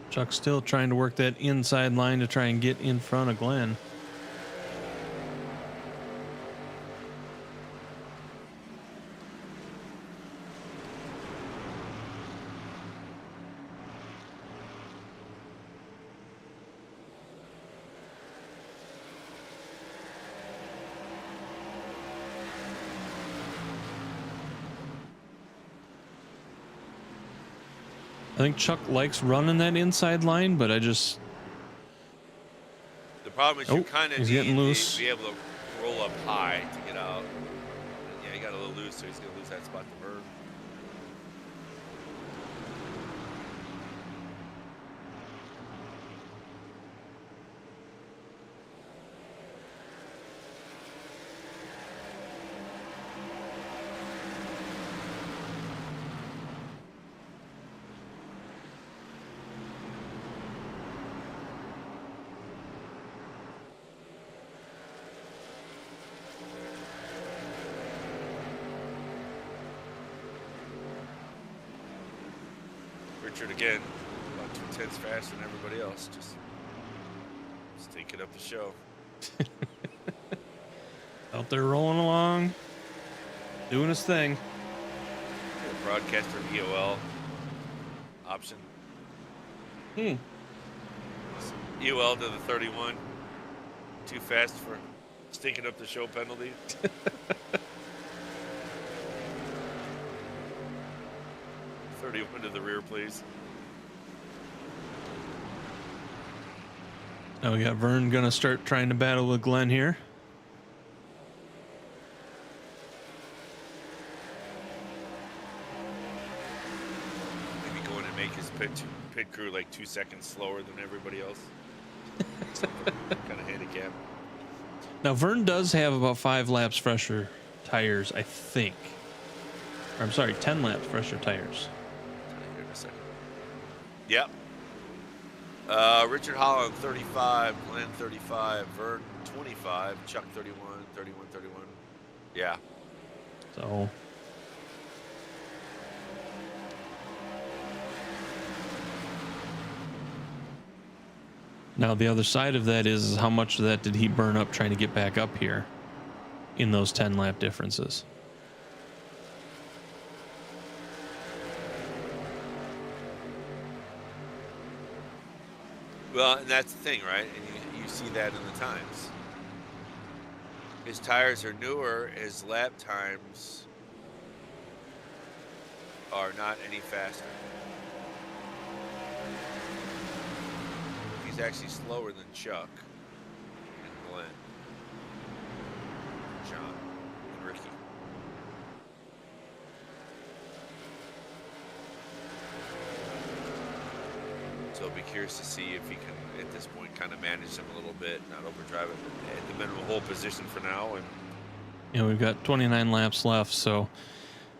Chuck's still trying to work that inside line to try and get in front of Glenn. I think Chuck likes running that inside line, but I just... The problem is you kind of he's need getting loose. to be able to roll up high to get out. And yeah, he got a little loose, so he's going to lose that spot to Bird. Richard again, about 2/10 faster than everybody else. Just taking up the show. Out there rolling along, doing his thing. The broadcaster EOL option. EOL to the 31. Too fast for Stinking up the show penalty. "31 to the rear, please." Now we got Vern gonna start trying to battle with Glenn here. Maybe going to make his pit crew like 2 seconds slower than everybody else. Kind of handicap. Now Vern does have about 5 laps fresher tires, I think. Or, I'm sorry, 10 laps fresher tires. Here in a second. Yep. Richard Holland 35, Glenn 35, Vern 25, Chuck 31, 31, 31. Yeah. So now the other side of that is how much of that did he burn up trying to get back up here in those 10 lap differences? Well, and that's the thing, right? And you see that in the times. His tires are newer, his lap times are not any faster. He's actually slower than Chuck and Glenn, John, and Ricky. So I'll be curious to see if he can, at this point, kind of manage them a little bit, not overdrive it at the minimum hold position for now. And Yeah, we've got 29 laps left, so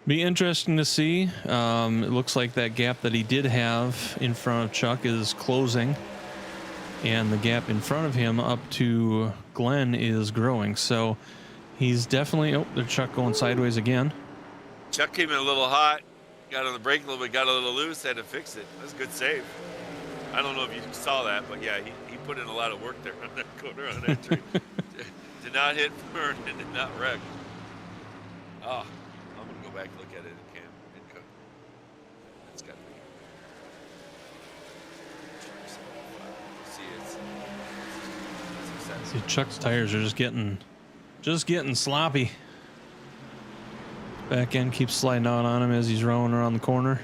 be interesting to see. It looks like that gap that he did have in front of Chuck is closing, and the gap in front of him up to Glenn is growing. So he's definitely, oh, there's Chuck going sideways again. Chuck came in a little hot, got on the brake a little bit, got a little loose, had to fix it. That's a good save. I don't know if you saw that, but yeah, he put in a lot of work there on that corner on that tree. Did not hit Vern and did not wreck. Oh, I'm going to go back and look at it in cam. That's got to be. See, it's See, Chuck's tires are just getting sloppy. Back end keeps sliding out on him as he's rolling around the corner.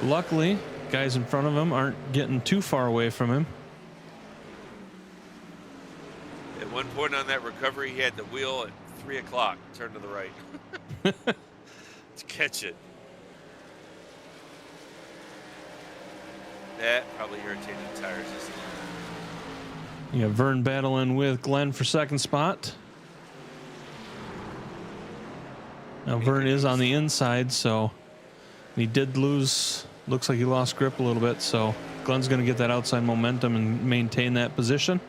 Luckily, guys in front of him aren't getting too far away from him. At one point on that recovery, he had the wheel at 3 o'clock, turn to the right to catch it. That probably irritated the tires just a little. You got Vern battling with Glenn for second spot. Now Vern is on the inside, so he did lose. Looks like he lost grip a little bit, so Glenn's going to get that outside momentum and maintain that position.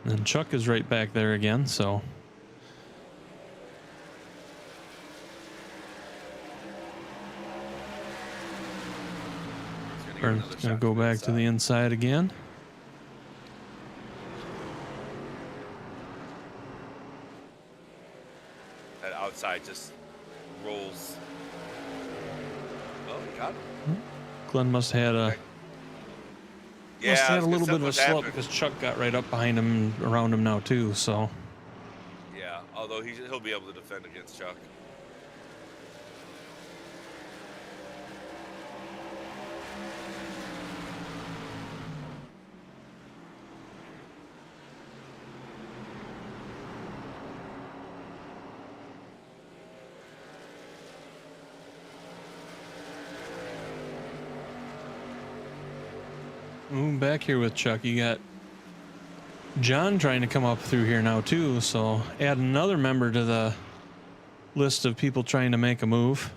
And Chuck is right back there again, so Vern's going to go back to the inside again. That outside just rolls. Oh, he got him. Glenn must have had a Yeah, must I have had was a gonna little say bit of a what slope happened. because Chuck got right up behind him, around him now too. So Yeah, although he'll be able to defend against Chuck. moving back here with Chuck, you got John trying to come up through here now too. So add another member to the list of people trying to make a move.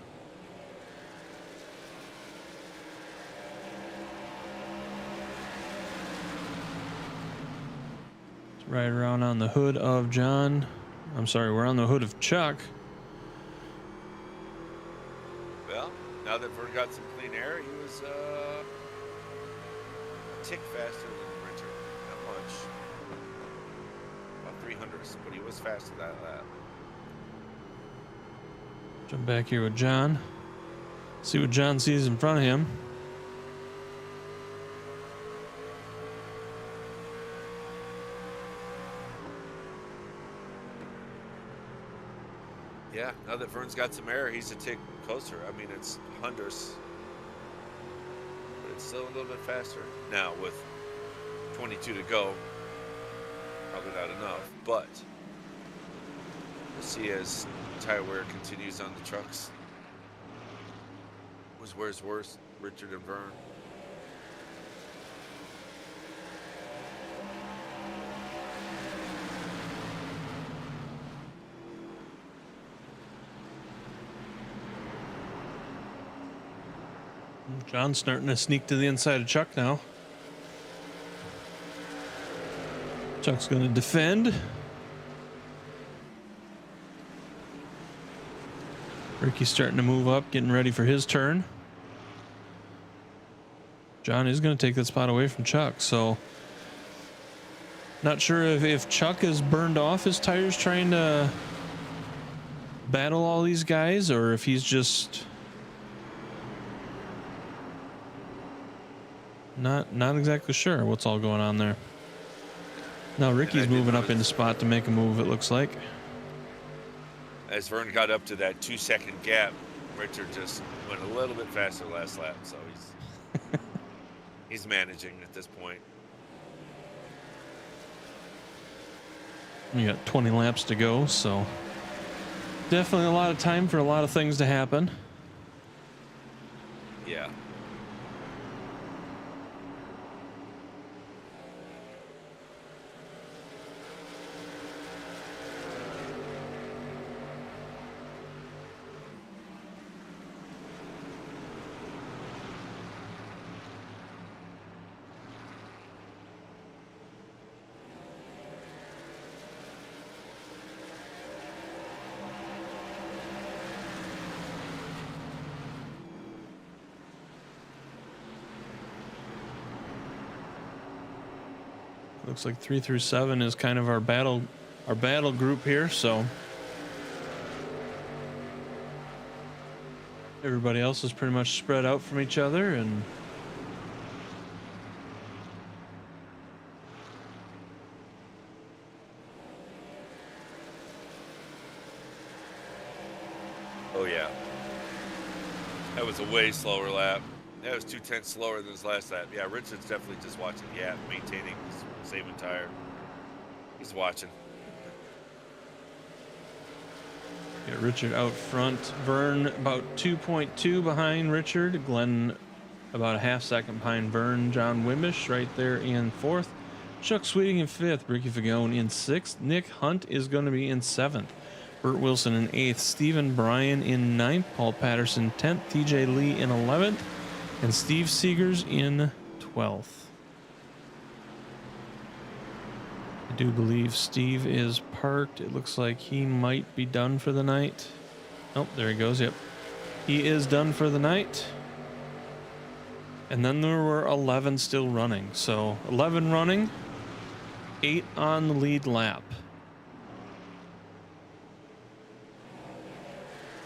It's right around on the hood of John. I'm sorry, we're on the hood of Chuck. Well, now that Vern got some clean air, he was a tick faster than Richard. Not much. About 300s, but he was faster that lap. Jump back here with John. See what John sees in front of him. Yeah, now that Vern's got some air, he's a tick closer. I mean, it's hundredths, but it's still a little bit faster. Now, with 22 to go, probably not enough, but we'll see as tire wear continues on the trucks. Where's worse, Richard and Vern? John's starting to sneak to the inside of Chuck now. Chuck's going to defend. Ricky's starting to move up, getting ready for his turn. John is going to take that spot away from Chuck, so not sure if Chuck has burned off his tires trying to battle all these guys, or if he's just not exactly sure what's all going on there. Now Ricky's moving up in the spot to make a move, it looks like. As Vern got up to that 2-second gap, Richard just went a little bit faster last lap, so he's managing at this point. We got 20 laps to go, so definitely a lot of time for a lot of things to happen. Yeah. Looks like 3 through 7 is kind of our battle group here, so everybody else is pretty much spread out from each other, and Oh yeah. That was a way slower lap. That was 2/10 slower than his last lap. Yeah, Richard's definitely just watching. Yeah, maintaining, saving tire. He's watching. Got Richard out front. Vern about 2.2 behind Richard. Glenn about a half second behind Vern. John Wimbish right there in 4th. Chuck Sweeting in 5th. Ricky Fagone in 6th. Nick Hunt is going to be in 7th. Burt Wilson in 8th. Stephen Bryan in 9th. Paul Patterson 10th. TJ Lee in 11th. And Steve Seegers in 12th. I do believe Steve is parked. It looks like he might be done for the night. Oh, there he goes. Yep. He is done for the night. And then there were 11 still running. So 11 running, 8 on the lead lap.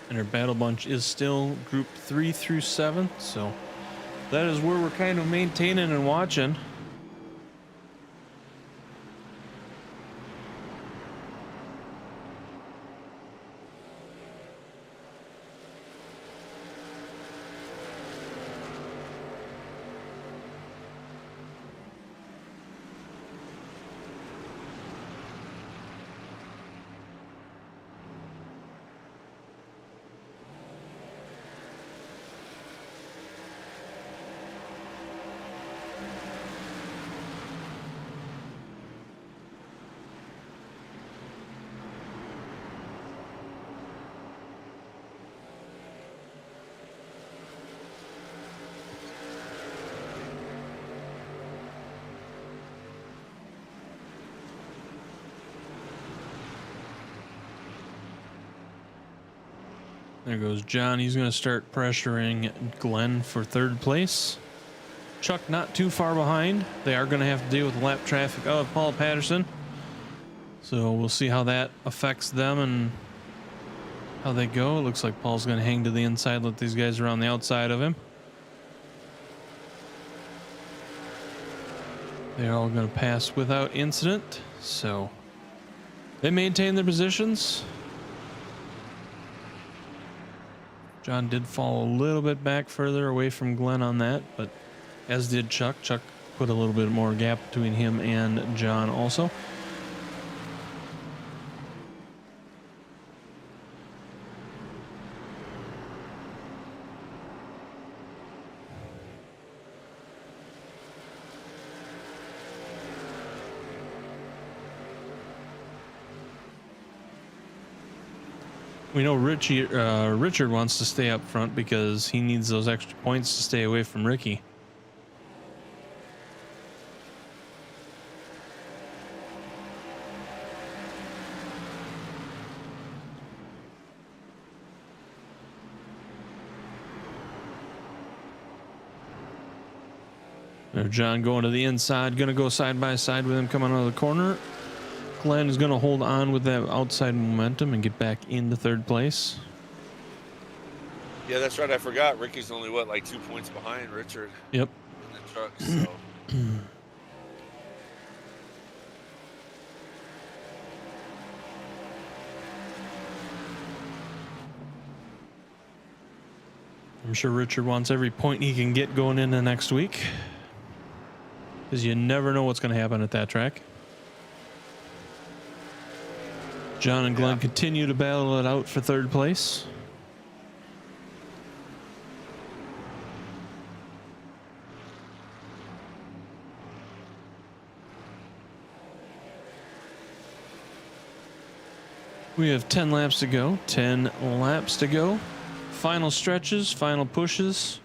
And our battle bunch is still group 3 through 7. So that is where we're kind of maintaining and watching. There goes John. He's going to start pressuring Glenn for 3rd place. Chuck not too far behind. They are going to have to deal with lap traffic of Paul Patterson. So we'll see how that affects them and how they go. It looks like Paul's going to hang to the inside, let these guys around the outside of him. They're all going to pass without incident, so they maintain their positions. John did fall a little bit back further away from Glenn on that, but as did Chuck. Chuck put a little bit more gap between him and John also. We know Richard wants to stay up front because he needs those extra points to stay away from Ricky. There's John going to the inside, going to go side by side with him coming out of the corner. Glenn is going to hold on with that outside momentum and get back into third place. Yeah, that's right. I forgot. Ricky's only, what, like 2 points behind Richard Yep. in the truck, so. I'm sure Richard wants every point he can get going into next week, because you never know what's going to happen at that track. John and Glenn continue to battle it out for third place. We have 10 laps to go. 10 laps to go. Final stretches, final pushes.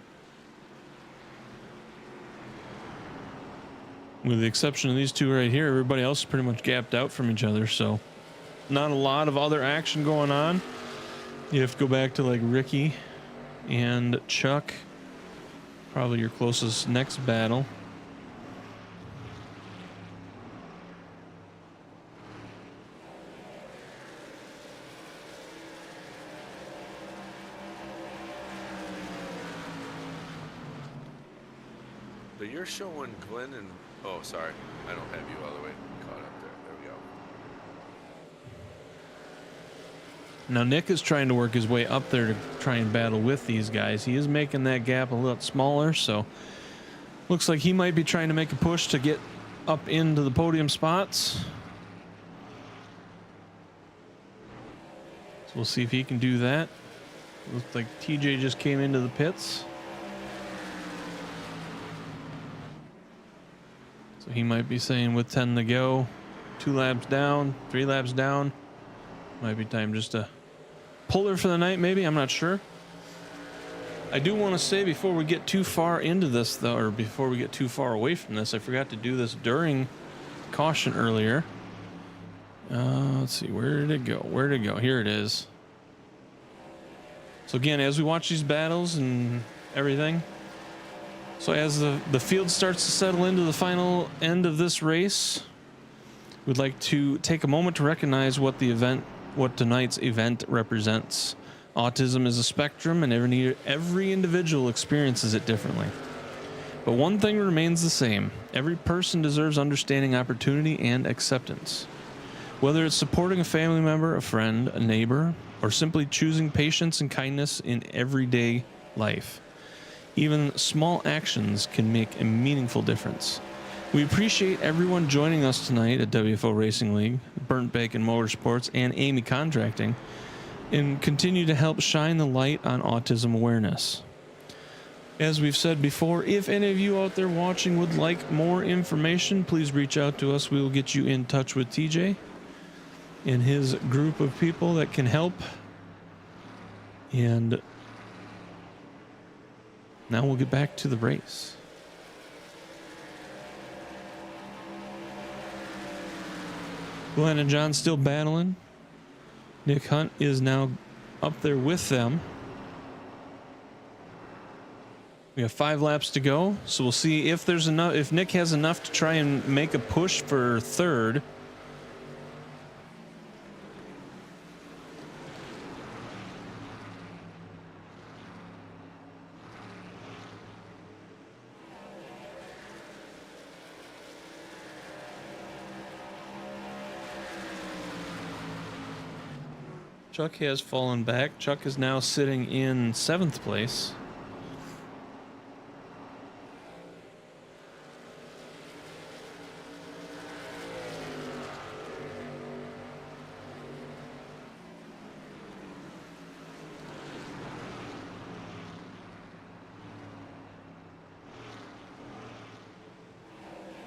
With the exception of these two right here, everybody else is pretty much gapped out from each other, so not a lot of other action going on. You have to go back to like Ricky and Chuck. Probably your closest next battle. But you're showing Glenn and... Oh, sorry. I don't have you all the way caught up there. There we go. Now Nick is trying to work his way up there to try and battle with these guys. He is making that gap a little smaller, so looks like he might be trying to make a push to get up into the podium spots. So we'll see if he can do that. Looks like TJ just came into the pits. So he might be saying with 10 to go, 2 laps down, 3 laps down, might be time just to pull her for the night, maybe. I'm not sure. I do want to say before we get too far into this, though, or before we get too far away from this, I forgot to do this during caution earlier. Let's see, where did it go? Where did it go? Here it is. So again, as we watch these battles and everything, so as the field starts to settle into the final end of this race, we'd like to take a moment to recognize what tonight's event represents. Autism is a spectrum, and every individual experiences it differently. But one thing remains the same: every person deserves understanding, opportunity, and acceptance. Whether it's supporting a family member, a friend, a neighbor, or simply choosing patience and kindness in everyday life, even small actions can make a meaningful difference. We appreciate everyone joining us tonight at WFO Racing League, Burnt Bacon Motorsports, and Eighmey Contracting, and continue to help shine the light on autism awareness. As we've said before, if any of you out there watching would like more information, please reach out to us. We will get you in touch with TJ and his group of people that can help. And now we'll get back to the race. Glenn and John still battling. Nick Hunt is now up there with them. We have 5 laps to go, so we'll see if there's enough. If Nick has enough to try and make a push for third. Chuck has fallen back. Chuck is now sitting in 7th place.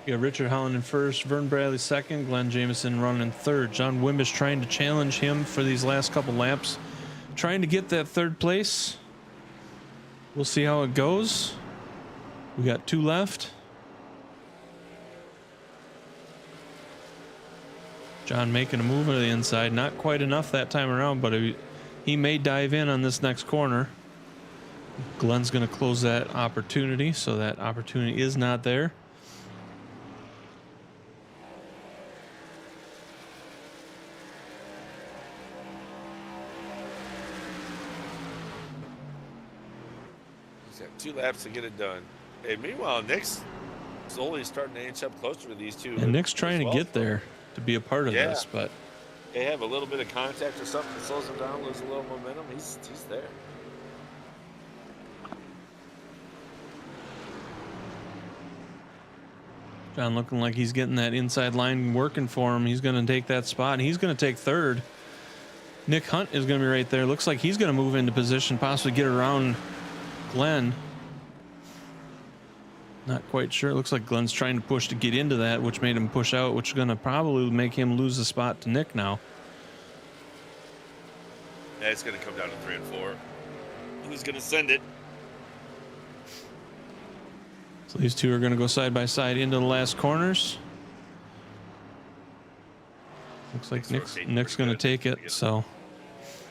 You got Richard Holland in first, Vern Bradley second, Glenn Jameson running in third. John Wimbish trying to challenge him for these last couple laps, trying to get that 3rd place. We'll see how it goes. We got 2 left. John making a move to the inside, not quite enough that time around, but he may dive in on this next corner. Glenn's going to close that opportunity, so that opportunity is not there. He's got 2 laps to get it done. And meanwhile, Nick's slowly starting to inch up closer to these two. And Nick's trying to get there to be a part of this, but they have a little bit of contact or something that slows him down, lose a little momentum. He's there. John looking like he's getting that inside line working for him. He's going to take that spot, and he's going to take 3rd. Nick Hunt is going to be right there. Looks like he's going to move into position, possibly get around Glenn. Not quite sure. It looks like Glenn's trying to push to get into that, which made him push out, which is going to probably make him lose the spot to Nick now. Yeah, it's going to come down to 3 and 4. Who's going to send it? So these two are going to go side by side into the last corners. Looks like Nick's going to take it. So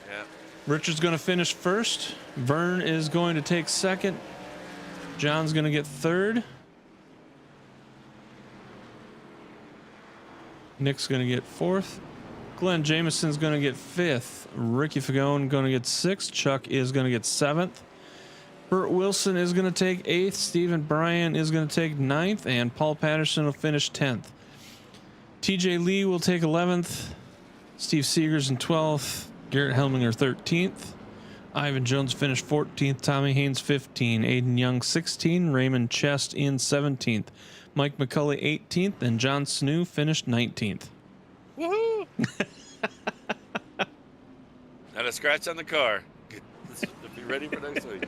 yeah. Richard's going to finish first. Vern is going to take 2nd. John's going to get 3rd. Nick's going to get 4th. Glenn Jameson's going to get 5th. Ricky Fagone going to get 6th. Chuck is going to get 7th. Burt Wilson is going to take 8th. Stephen Bryan is going to take 9th. And Paul Patterson will finish 10th. TJ Lee will take 11th. Steve Seegers in 12th. Garrett Helminger 13th. Ivan Jones finished 14th. Tommy Haynes 15. Aiden Young 16. Raymond Chest in 17th. Mike McCulley 18th. And John Snoo finished 19th. Woohoo! Not a scratch on the car. Be ready for next week.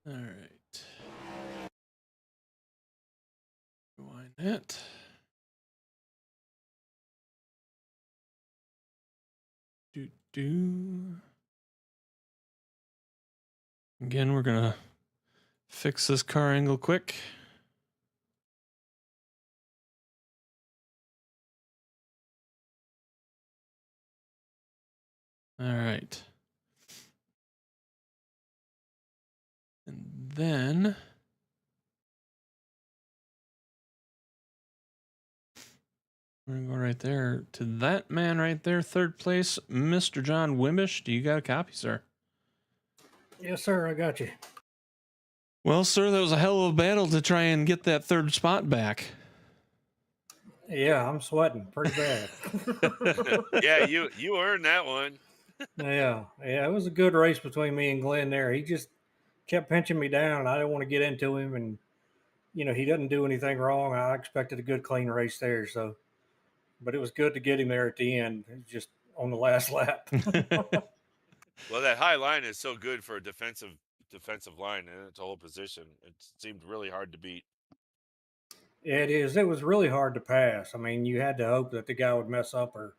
All right. Rewind that. Again, we're going to fix this car angle quick. All right. And then we're going to go right there to that man right there, 3rd place, Mr. John Wimbish. Do you got a copy, sir? Yes, sir. I got you. Well, sir, that was a hell of a battle to try and get that 3rd spot back. Yeah, I'm sweating pretty bad. Yeah, you earned that one. Yeah, it was a good race between me and Glenn there. He just kept pinching me down. I didn't want to get into him, and he doesn't do anything wrong. I expected a good, clean race there. So, but it was good to get him there at the end, just on the last lap. Well, that high line is so good for a defensive line, and it's a whole position. It seemed really hard to beat. Yeah, it is. It was really hard to pass. I mean, you had to hope that the guy would mess up or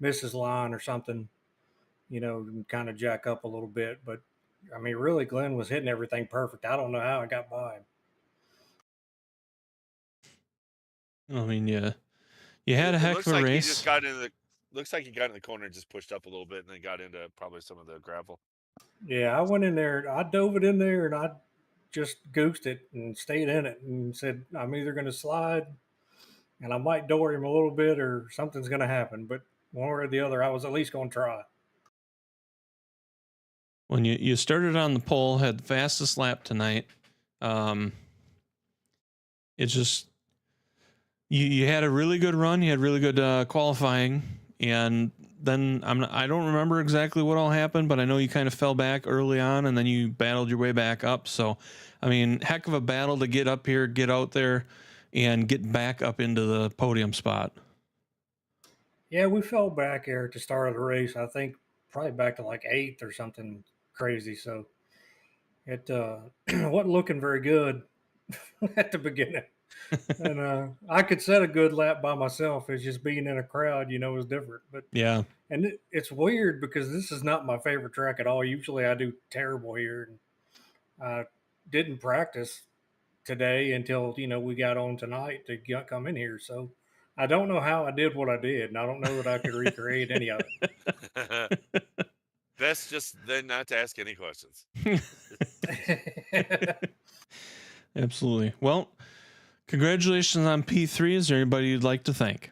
miss his line or something, and kind of jack up a little bit. But I mean, really, Glenn was hitting everything perfect. I don't know how I got by him. I mean, yeah, you had a It heck looks of a like he race. just got into the. Looks like he got in the corner and just pushed up a little bit, and then got into probably some of the gravel. Yeah, I went in there. I dove it in there, and I just goosed it and stayed in it, and said, "I'm either going to slide, and I might door him a little bit, or something's going to happen." But one way or the other, I was at least going to try. When you started on the pole, had the fastest lap tonight. It's just you had a really good run. You had really good qualifying, and then I don't remember exactly what all happened, but I know you kind of fell back early on, and then you battled your way back up. So, I mean, heck of a battle to get up here, get out there, and get back up into the podium spot. Yeah, we fell back there at the start of the race. I think probably back to like eighth or something crazy. So it wasn't looking very good at the beginning. And I could set a good lap by myself. It's just being in a crowd, is different. But Yeah. and it's weird because this is not my favorite track at all. Usually I do terrible here. And I didn't practice today until we got on tonight to come in here. So I don't know how I did what I did, and I don't know that I could recreate any of Best just then not to ask any questions. it. Absolutely. Well, congratulations on P3. Is there anybody you'd like to thank?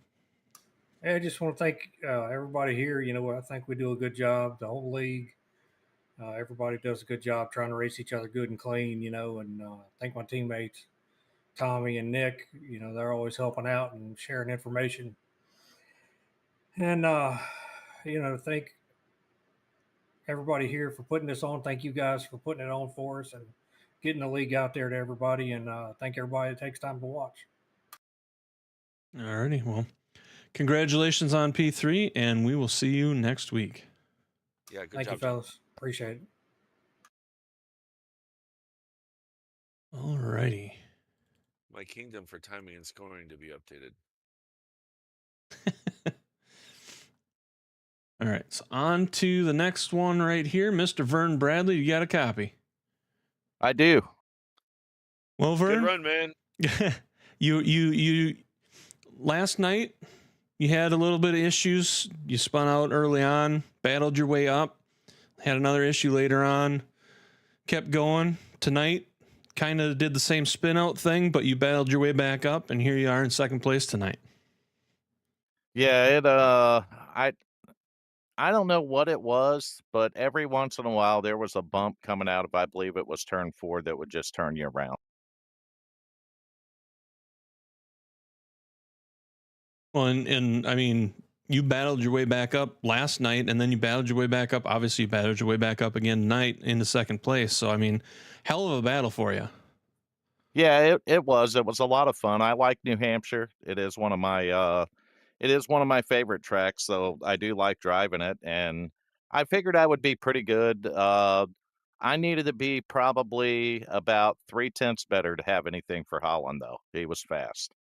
I just want to thank everybody here. I think we do a good job. The whole league, everybody does a good job trying to race each other good and clean. And I think my teammates, Tommy and Nick, they're always helping out and sharing information. And thank everybody here for putting this on. Thank you guys for putting it on for us and getting the league out there to everybody. And thank everybody that takes time to watch. Alrighty. Well, congratulations on P3, and we will see you next week. Yeah, good Thank job, you, fellas. Appreciate it. Alrighty. My kingdom for timing and scoring to be updated. All right, so on to the next one right here. Mr. Vern Bradley, you got a copy? I do. Well, Vern, Good run, man. you last night you had a little bit of issues. You spun out early on, battled your way up, had another issue later on, kept going. Tonight, kind of did the same spin out thing, but you battled your way back up, and here you are in second place tonight. Yeah, I don't know what it was, but every once in a while there was a bump coming out of, I believe it was turn 4, that would just turn you around. Well, and I mean, you battled your way back up last night, and then you battled your way back up. Obviously, you battled your way back up again tonight into second place. So, I mean, hell of a battle for you. Yeah, it was. It was a lot of fun. I like New Hampshire. It is one of my favorite tracks, so I do like driving it, and I figured I would be pretty good. I needed to be probably about 3/10 better to have anything for Holland, though. He was fast.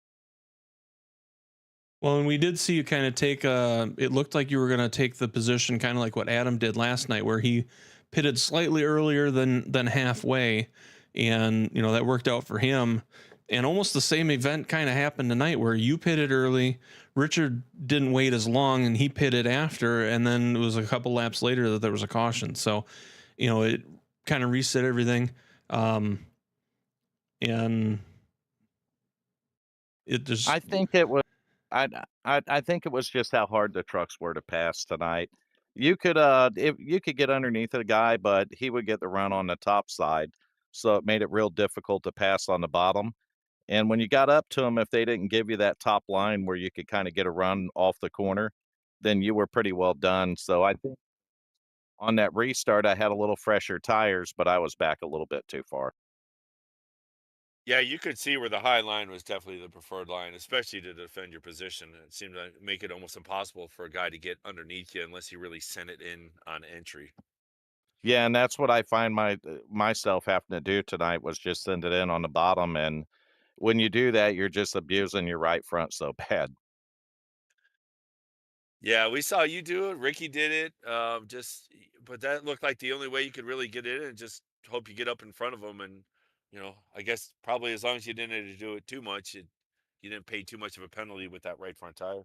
Well, and we did see you kind of take it looked like you were going to take the position kind of like what Adam did last night, where he pitted slightly earlier than halfway, and that worked out for him. And almost the same event kind of happened tonight, where you pitted early, Richard didn't wait as long, and he pitted after, and then it was a couple laps later that there was a caution. So, it kind of reset everything, and it just. I think it was. I think it was just how hard the trucks were to pass tonight. You could if you could get underneath a guy, but he would get the run on the top side, so it made it real difficult to pass on the bottom. And when you got up to him, if they didn't give you that top line where you could kind of get a run off the corner, then you were pretty well done. So I think on that restart, I had a little fresher tires, but I was back a little bit too far. Yeah, you could see where the high line was definitely the preferred line, especially to defend your position. It seemed to make it almost impossible for a guy to get underneath you unless he really sent it in on entry. Yeah, and that's what I find myself having to do tonight was just send it in on the bottom, and when you do that, you're just abusing your right front so bad. Yeah, we saw you do it. Ricky did it. But that looked like the only way you could really get in, and just hope you get up in front of them. And I guess probably as long as you didn't do it too much, you didn't pay too much of a penalty with that right front tire.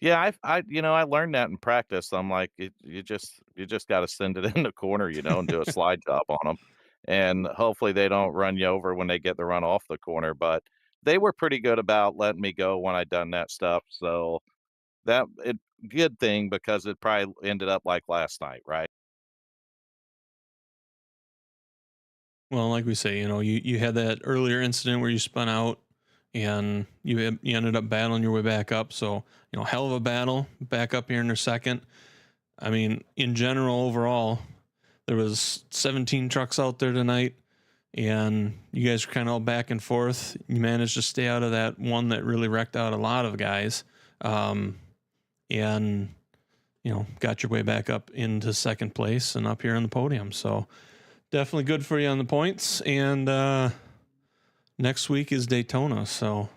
Yeah, I learned that in practice. I'm like, you just got to send it in the corner, and do a slide job on them, and hopefully they don't run you over when they get the run off the corner. But they were pretty good about letting me go when I done that stuff. So that it good thing because it probably ended up like last night, right? Well, like we say, you had that earlier incident where you spun out and you ended up battling your way back up. So, hell of a battle back up here in a second. I mean, in general, overall, there was 17 trucks out there tonight, and you guys were kind of all back and forth. You managed to stay out of that one that really wrecked out a lot of guys, and got your way back up into second place and up here on the podium. So definitely good for you on the points. And next week is Daytona, so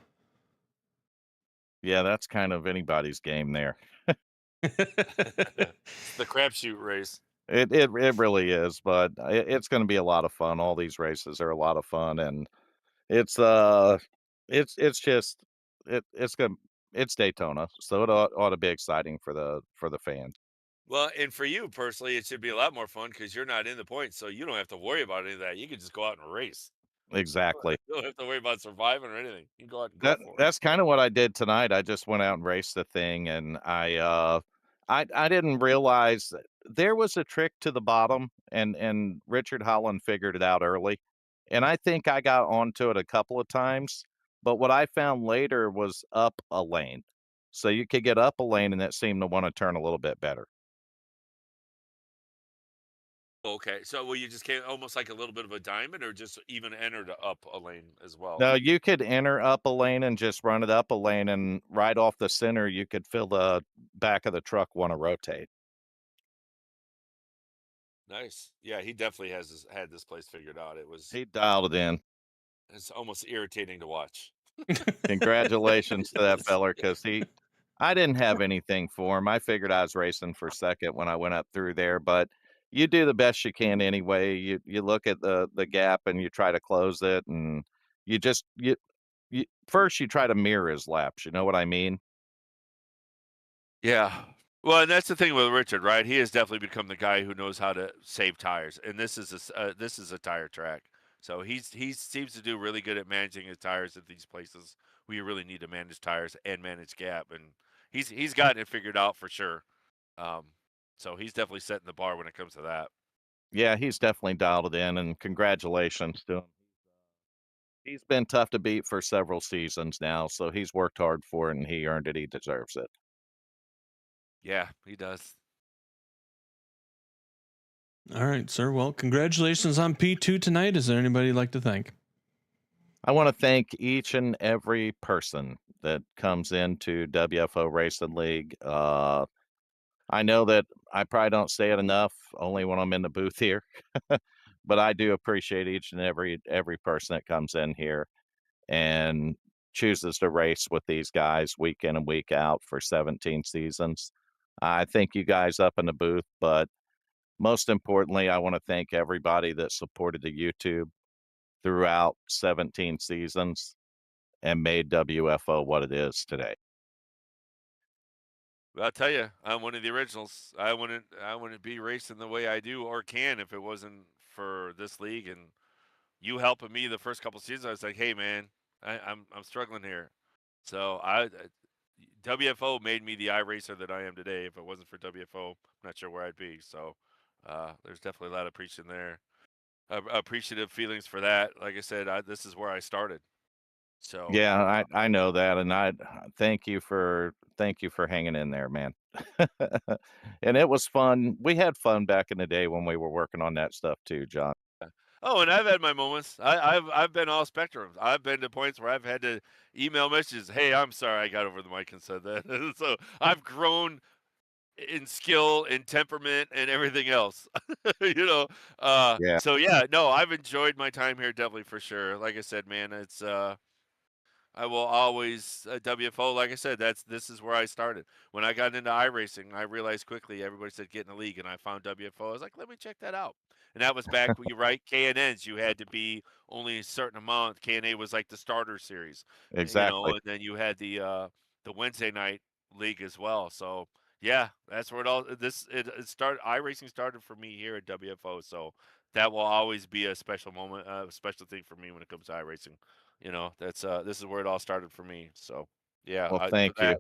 Yeah, that's kind of anybody's game there. It's the crapshoot race. It really is, but it's going to be a lot of fun. All these races are a lot of fun, and it's it's just it's gonna it's Daytona, so it ought to be exciting for the fans. Well, and for you personally, it should be a lot more fun because you're not in the points, so you don't have to worry about any of that. You can just go out and race. Exactly. You don't have to worry about surviving or anything. You can go out and go That for it. that's kind of what I did tonight. I just went out and raced the thing, and I didn't realize that there was a trick to the bottom, and Richard Holland figured it out early, and I think I got onto it a couple of times. But what I found later was up a lane, so you could get up a lane, and that seemed to want to turn a little bit better. Okay, so will you just came almost like a little bit of a diamond, or just even entered up a lane as well? No, you could enter up a lane and just run it up a lane, and right off the center, you could feel the back of the truck want to rotate. Nice. Yeah, he definitely had this place figured out. He dialed it in. It's almost irritating to watch. Congratulations to that feller, because I didn't have anything for him. I figured I was racing for second when I went up through there, but you do the best you can anyway. You look at the gap and you try to close it, and you just you first you try to mirror his laps. You know what I mean? Yeah. Well, and that's the thing with Richard, right? He has definitely become the guy who knows how to save tires, and this is a tire track. So he seems to do really good at managing his tires at these places where you really need to manage tires and manage gap, and he's gotten it figured out for sure. Um, so he's definitely setting the bar when it comes to that. Yeah, he's definitely dialed it in, and congratulations to him. He's been tough to beat for several seasons now, so he's worked hard for it, and he earned it. He deserves it. Yeah, he does. all right, sir. Well, congratulations on P2 tonight. Is there anybody you'd like to thank? I want to thank each and every person that comes into WFO Racing League. I know that I probably don't say it enough, only when I'm in the booth here, but I do appreciate each and every person that comes in here and chooses to race with these guys week in and week out for 17 seasons. I thank you guys up in the booth, but most importantly, I want to thank everybody that supported the YouTube throughout 17 seasons and made WFO what it is today. Well, I'll tell you, I'm one of the originals. I wouldn't be racing the way I do or can if it wasn't for this league and you helping me the first couple seasons. I was like, hey man, I'm struggling here. So WFO made me the iRacer that I am today. If it wasn't for WFO, I'm not sure where I'd be. So there's definitely a lot of appreciation there. Appreciative feelings for that. Like I said, this is where I started. So Yeah, I know that, and I thank you for hanging in there, man. And it was fun. We had fun back in the day when we were working on that stuff too, John. oh, and I've had my moments. I've been all spectrums. I've been to points where I've had to email messages. Hey, I'm sorry I got over the mic and said that. So I've grown in skill and temperament and everything else. Yeah. So yeah, no, I've enjoyed my time here definitely for sure. Like I said, man, it's I will always WFO. Like I said, this is where I started. When I got into iRacing, I realized quickly everybody said get in a league, and I found WFO. I was like, let me check that out. And that was back when you write K&Ns. You had to be only a certain amount. K&A was like the starter series, Exactly. and then you had the Wednesday night league as well. So yeah, that's where it started. iRacing started for me here at WFO. So that will always be a special moment, a special thing for me when it comes to iRacing. That's this is where it all started for me. So yeah, Well, thank you.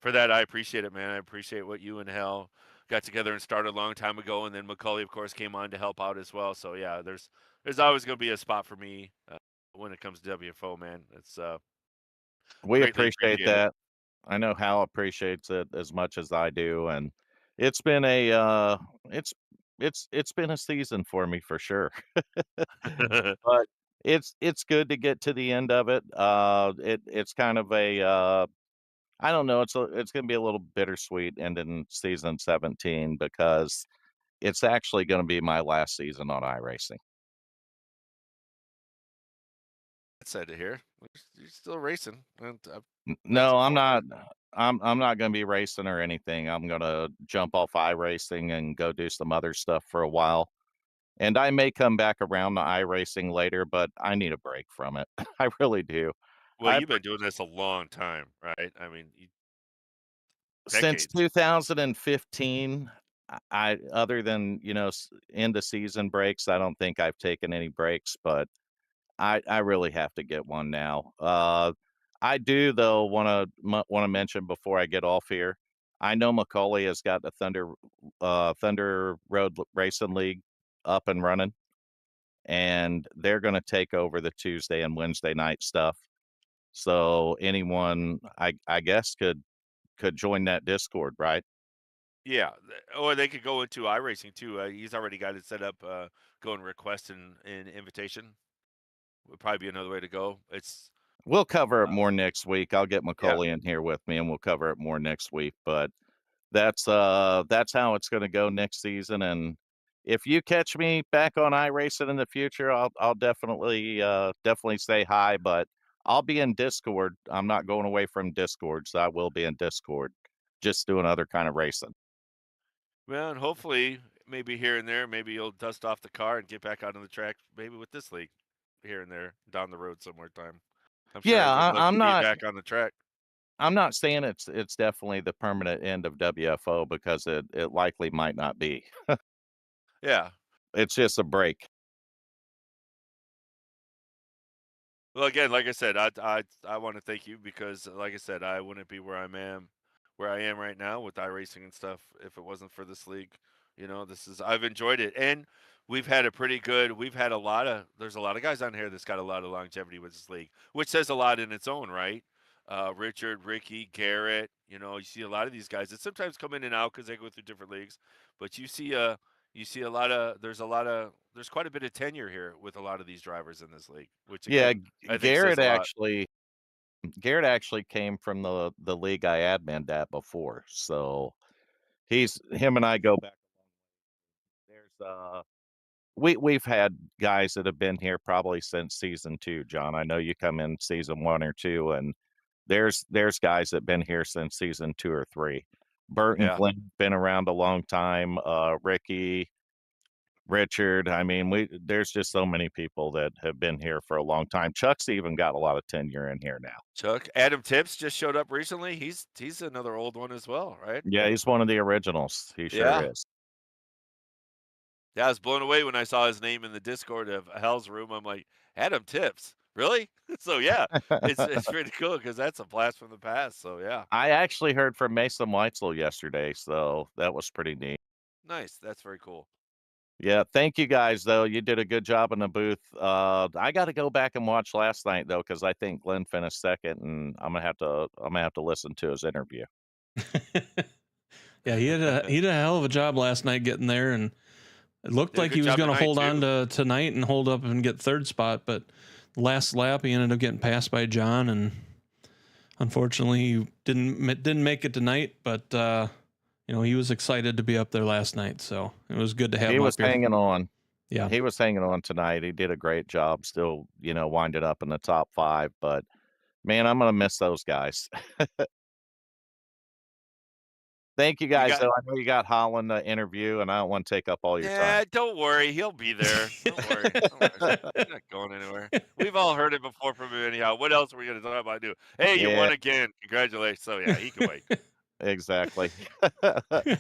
for that I appreciate it, man. I appreciate what you and Hal got together and started a long time ago, and then Macaulay, of course, came on to help out as well. So yeah, there's always going to be a spot for me when it comes to WFO, man. It's We greatly appreciate appreciated. that. I know Hal appreciates it as much as I do, and it's been a it's it's been a season for me for sure. But it's good to get to the end of it. It's kind of a I don't know, it's gonna be a little bittersweet ending season 17 because it's actually gonna be my last season on iRacing. Sad to hear. You're still racing, and that's No, I'm unfortunate. not. I'm not gonna be racing or anything. I'm gonna jump off iRacing and go do some other stuff for a while. And I may come back around to iRacing later, but I need a break from it. I really do. Well, I you've been doing this a long time, right? I mean, Since decades. 2015, I other than, end of season breaks, I don't think I've taken any breaks, but I really have to get one now. I do though wanna mention before I get off here, I know Macaulay has got the Thunder Road Racing League up and running, and they're gonna take over the Tuesday and Wednesday night stuff. So anyone, I guess, could join that Discord, right? Yeah, or they could go into iRacing too. He's already got it set up. Go and request an invitation would probably be another way to go. It's We'll cover it uh, more next week. I'll get yeah, Macaulay in here with me, and we'll cover it more next week, but that's how it's gonna go next season, and if you catch me back on iRacing in the future, I'll definitely say hi, but I'll be in Discord. I'm not going away from Discord, so I will be in Discord, just doing other kind of racing. well, and hopefully maybe here and there, maybe you'll dust off the car and get back out on the track, maybe with this league here and there down the road somewhere time. I'm sure Yeah, everybody loves to I'm be not back on the track. saying it's definitely the permanent end of WFO because it likely might not be. Yeah. It's just a break. Well, again, like I said, I want to thank you because, like I said, I wouldn't be where I am right now with iRacing and stuff if it wasn't for this league. I've enjoyed it, and we've had a pretty good. There's a lot of guys on here that's got a lot of longevity with this league, which says a lot in its own right. Richard, Ricky, Garrett. You see a lot of these guys that sometimes come in and out because they go through different leagues, but you see there's quite a bit of tenure here with a lot of these drivers in this league, which Yeah, again I think says a lot. Garrett actually came from the league I adminned at before, so he's him and I go back. There's we've had guys that have been here probably since season 2, John. I know you come in season 1 or 2, and there's guys that been here since season 2 or 3. Bert and Yeah, Glenn been around a long time. Ricky, Richard. I mean, we there's just so many people that have been here for a long time. Chuck's even got a lot of tenure in here now. Chuck. Adam Tips just showed up recently. He's another old one as well, right? Yeah, he's one of the originals. He sure Yeah. is. Yeah, I was blown away when I saw his name in the Discord of Hell's Room. I'm like, Adam Tips, really? So yeah, it's pretty cool because that's a blast from the past. So yeah, I actually heard from Mason Weitzel yesterday, so that was pretty neat. nice. That's very cool. Yeah, thank you guys though. You did a good job in the booth. I got to go back and watch last night though because I think Glenn finished second, and I'm gonna have to listen to his interview. Yeah, he did a hell of a job last night getting there, and it looked Did a like he good was job going to tonight hold on too. to tonight and hold up and get third spot, but last lap he ended up getting passed by John, and unfortunately he didn't make it tonight. But he was excited to be up there last night. So it was good to have He him was up here. hanging on. Yeah. He was hanging on tonight. He did a great job. Still, winded up in the top 5. But man, I'm gonna miss those guys. Thank you You guys. got, Though I know you got Holland to interview, and I don't want to take up all your time. don't worry, he'll be there. Don't worry. Don't worry. He's not going anywhere. We've all heard it before from him anyhow. What else are we gonna talk about? Hey, you Yeah. won again. Congratulations. So yeah, he can wait. Exactly.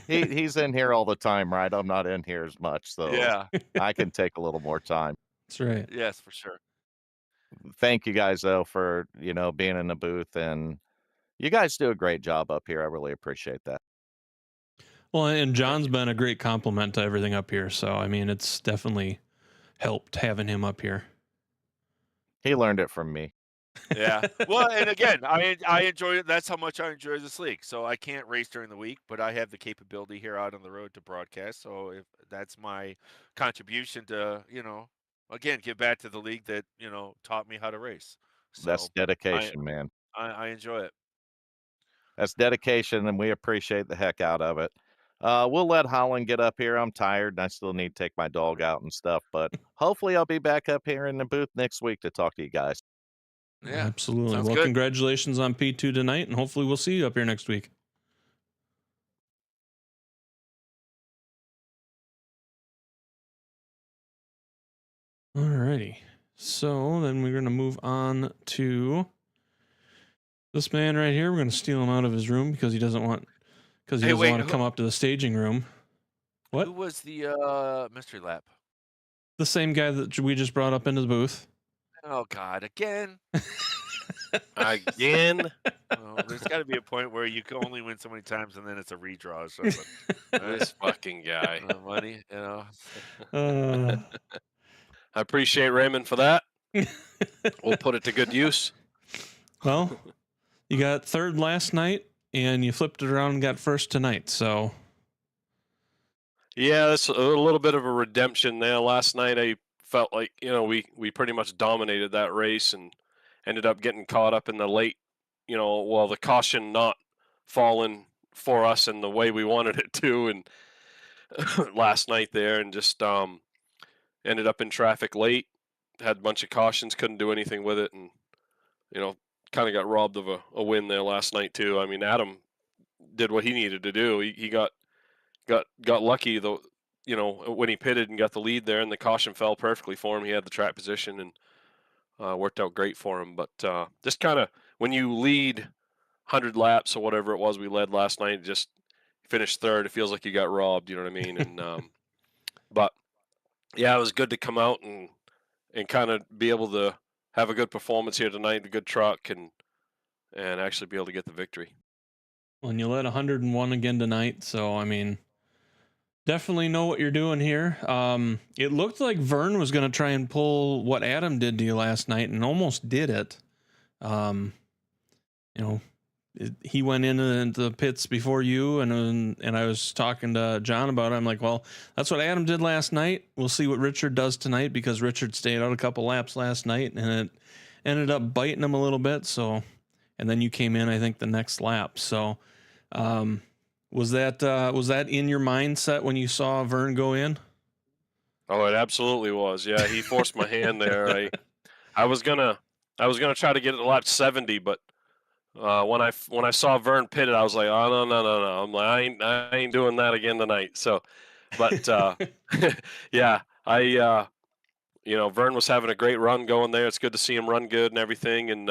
He's in here all the time, right? I'm not in here as much, so Yeah. I can take a little more time. That's right. Yes, for sure. Thank you guys though for, being in the booth, and you guys do a great job up here. I really appreciate that. Well, and John's been a great compliment to everything up here. So, I mean, it's definitely helped having him up here. He learned it from me. Yeah. Well, and again, I enjoy it. That's how much I enjoy this league. So I can't race during the week, but I have the capability here out on the road to broadcast. So if that's my contribution to, again, give back to the league that, taught me how to race. So That's dedication, man. I enjoy it. That's dedication, and we appreciate the heck out of it. We'll let Holland get up here. I'm tired, and I still need to take my dog out and stuff. But hopefully I'll be back up here in the booth next week to talk to you guys. Yeah. Absolutely. Sounds Well, good. congratulations on P2 tonight, and hopefully we'll see you up here next week. Alrighty. So then we're going to move on to this man right here. We're going to steal him out of his room because he doesn't want to come up to the staging room. What? Who was the mystery lap? The same guy that we just brought up into the booth. Oh God, again. Again? Well, there's got to be a point where you can only win so many times, and then it's a redraw or something. This fucking guy. Money, I appreciate Raymond for that. We'll put it to good use. Well, you got third last night, and you flipped it around and got first tonight. So, yeah, that's a little bit of a redemption there. Last night, I felt like we pretty much dominated that race and ended up getting caught up in the late, the caution not falling for us in the way we wanted it to, and last night there, and just ended up in traffic late. Had a bunch of cautions, couldn't do anything with it, and kind of got robbed of a win there last night too. I mean, Adam did what he needed to do. He got lucky though, when he pitted and got the lead there, and the caution fell perfectly for him. He had the track position and worked out great for him. But just kind of when you lead 100 laps or whatever it was we led last night, just finished third, it feels like you got robbed. You know what I mean? And but yeah, it was good to come out and kind of be able to have a good performance here tonight, a good truck, and actually be able to get the victory. and you led 101 again tonight. So, I mean, definitely know what you're doing here. It looked like Vern was going to try and pull what Adam did to you last night, and almost did it. He went into the pits before you, and I was talking to John about it. I'm like, well, that's what Adam did last night. We'll see what Richard does tonight, because Richard stayed out a couple laps last night, and it ended up biting him a little bit. So, and then you came in, I think, the next lap. So, was that in your mindset when you saw Vern go in? Oh, it absolutely was. Yeah, he forced my hand there. I was gonna try to get it to lap 70, but when I saw Vern pitted, I was like, oh no. I'm like, I ain't doing that again tonight. So, but yeah, Vern was having a great run going there. It's good to see him run good and everything. And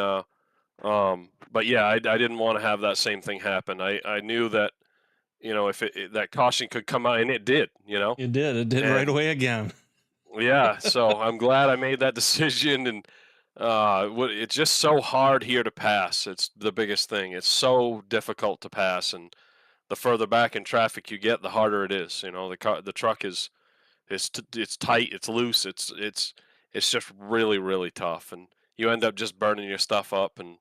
but yeah, I didn't want to have that same thing happen. I knew that if that caution could come out, and it did. It did right away again. Yeah, so I'm glad I made that decision, and it's just so hard here to pass. It's the biggest thing. It's so difficult to pass, and the further back in traffic you get, the harder it is. The truck is it's tight, it's loose, it's just really, really tough, and you end up just burning your stuff up. And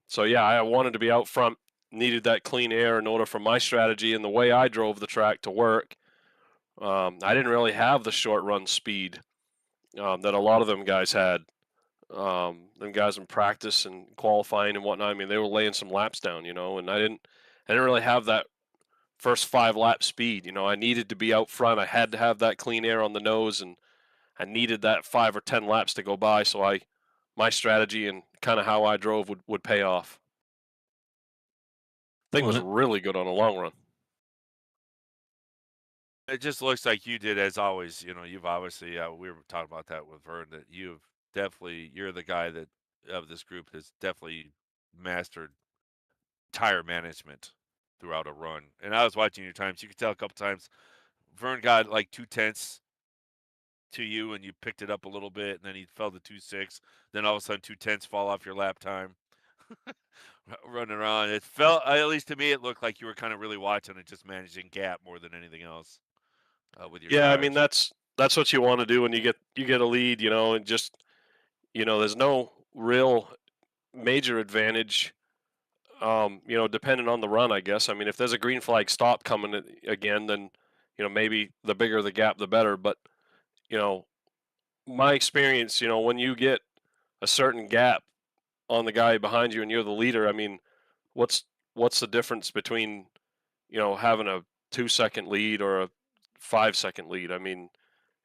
so yeah, I wanted to be out front, needed that clean air in order for my strategy and the way I drove the track to work. I didn't really have the short run speed that a lot of them guys had. Them guys in practice and qualifying and whatnot. I mean, they were laying some laps down, and I didn't really have that first 5 lap speed. I needed to be out front. I had to have that clean air on the nose, and I needed that 5 or 10 laps to go by. So my strategy and kind of how I drove would pay off. Thing was really good on a long run. It just looks like you did, as always. You've obviously, we were talking about that with Vern, that you're the guy that of this group has definitely mastered tire management throughout a run. And I was watching your times. You could tell a couple times Vern got like 2/10 to you, and you picked it up a little bit, and then he fell to 2.6. Then all of a sudden 2/10 fall off your lap time. Running around, it felt, at least to me, it looked like you were kind of really watching and just managing gap more than anything else with your Yeah, tires. I mean that's what you want to do when you get a lead, and just there's no real major advantage, depending on the run, I guess. I mean, if there's a green flag stop coming again, then maybe the bigger the gap, the better. But my experience, when you get a certain gap on the guy behind you and you're the leader, I mean, what's the difference between having a 2-second lead or a 5-second lead? I mean,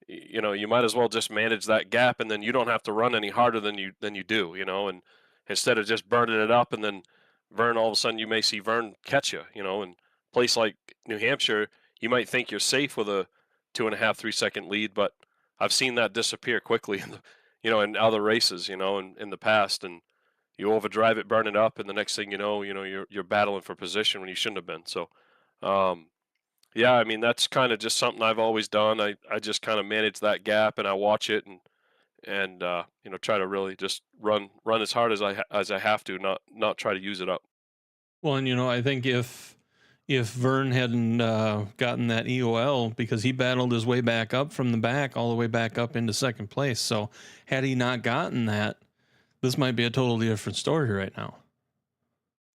you might as well just manage that gap, and then you don't have to run any harder than you do, and instead of just burning it up, and then Vern, all of a sudden you may see Vern catch you, in a place like New Hampshire, you might think you're safe with a 2.5, 3-second lead, but I've seen that disappear quickly in other races, in the past, and you overdrive it, burn it up, and the next thing you're battling for position when you shouldn't have been. So, yeah, I mean, that's kind of just something I've always done. I just kind of manage that gap, and I watch it, and try to really just run as hard as I have to, not try to use it up. Well, and I think if Vern hadn't gotten that EOL, because he battled his way back up from the back all the way back up into second place, so had he not gotten that, this might be a totally different story right now.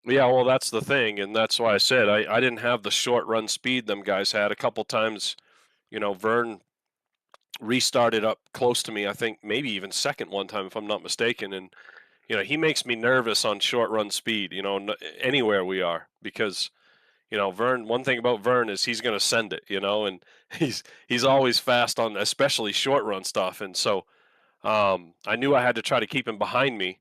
Yeah, well, that's the thing, and that's why I said I didn't have the short run speed them guys had. A couple times, Vern restarted up close to me. I think maybe even second one time, if I'm not mistaken. And he makes me nervous on short run speed. Anywhere we are, because Vern. One thing about Vern is he's going to send it. And he's always fast on especially short run stuff. And so I knew I had to try to keep him behind me.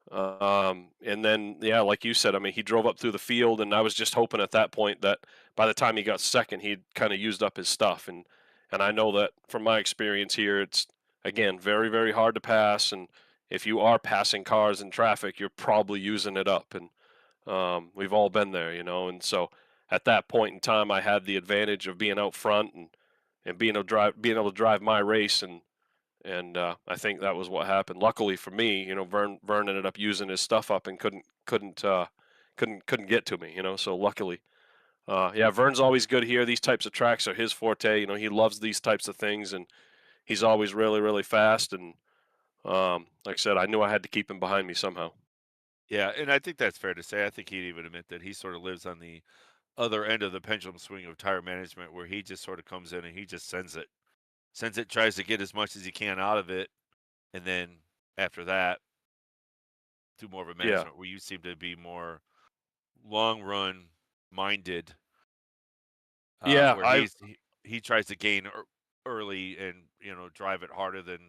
And then, yeah, like you said, I mean, he drove up through the field, and I was just hoping at that point that by the time he got second, he'd kind of used up his stuff. And I know that from my experience here, it's, again, very, very hard to pass. And if you are passing cars in traffic, you're probably using it up. And we've all been there, and so at that point in time, I had the advantage of being out front and being able to drive my race. And I think that was what happened. Luckily for me, Vern ended up using his stuff up and couldn't get to me. So luckily, yeah, Vern's always good here. These types of tracks are his forte. He loves these types of things, and he's always really, really fast. And like I said, I knew I had to keep him behind me somehow. Yeah, and I think that's fair to say. I think he'd even admit that he sort of lives on the other end of the pendulum swing of tire management, where he just sort of comes in and he just sends it, tries to get as much as he can out of it, and then after that, do more of a management where you seem to be more long run minded. Yeah, where he tries to gain early and drive it harder than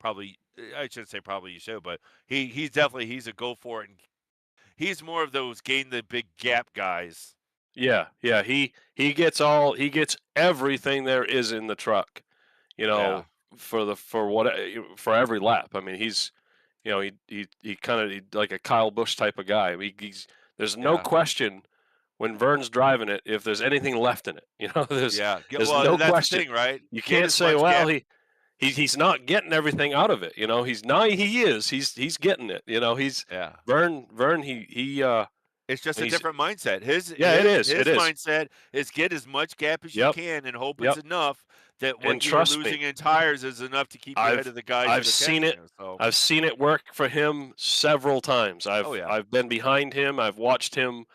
probably. I shouldn't say probably you should, but he's definitely he's a go for it, and he's more of those gain the big gap guys. Yeah. He gets everything there is in the truck, for every lap. I mean, he's he kind of like a Kyle Busch type of guy. I mean, there's no question when Vern's driving it if there's anything left in it. There's no that's question, the thing, right? You can't say, well, he's not getting everything out of it. He's getting it. He's Vern. He it's just a different mindset. His mindset is get as much gap as you can and hope it's enough that what you're losing in tires is enough to keep you ahead of the guys. I've seen it. I've seen it work for him several times. I've been behind him. I've watched him,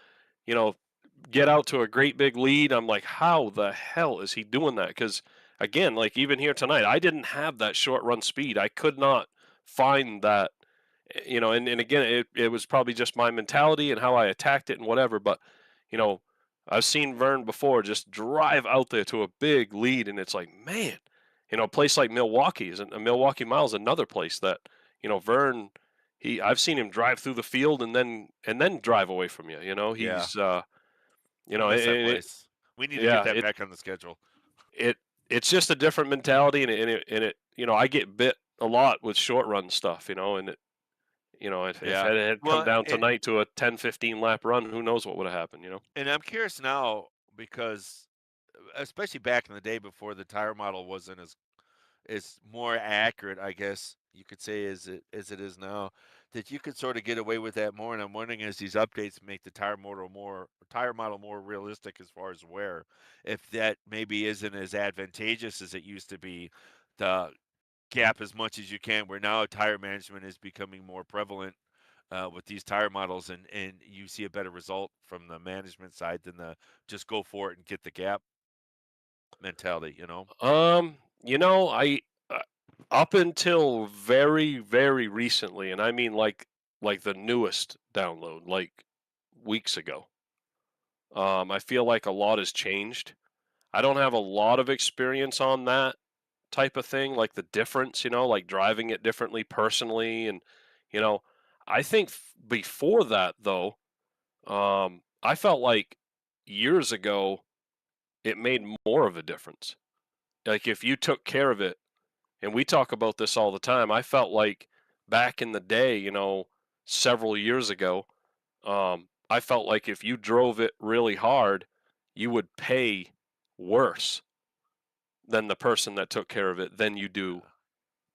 get out to a great big lead. I'm like, how the hell is he doing that? Because again, like even here tonight, I didn't have that short run speed. I could not find that, and again, it was probably just my mentality and how I attacked it and whatever. But, I've seen Vern before just drive out there to a big lead, and it's like, man, a place like Milwaukee Milwaukee Mile is another place that, Vern, I've seen him drive through the field and then drive away from you. Yeah. He's I miss that place. We need to get yeah, that back on the schedule. it's just a different mentality, and it I get bit a lot with short run stuff, and if it had come down tonight to a 10-15 lap run, who knows what would have happened, And I'm curious now because, especially back in the day before the tire model wasn't as more accurate, I guess you could say, as it is now, that you could sort of get away with that more. And I'm wondering, as these updates make the tire model more realistic as far as wear, if that maybe isn't as advantageous as it used to be, to gap as much as you can, where now tire management is becoming more prevalent with these tire models, and you see a better result from the management side than the just go for it and get the gap mentality, I up until very, very recently, and I mean like the newest download, like weeks ago. I feel like a lot has changed. I don't have a lot of experience on that type of thing, like the difference, like driving it differently personally, and you know, I think before that though, I felt like years ago it made more of a difference. Like if you took care of it, and we talk about this all the time, I felt like back in the day, several years ago, I felt like if you drove it really hard, you would pay worse than the person that took care of it than you do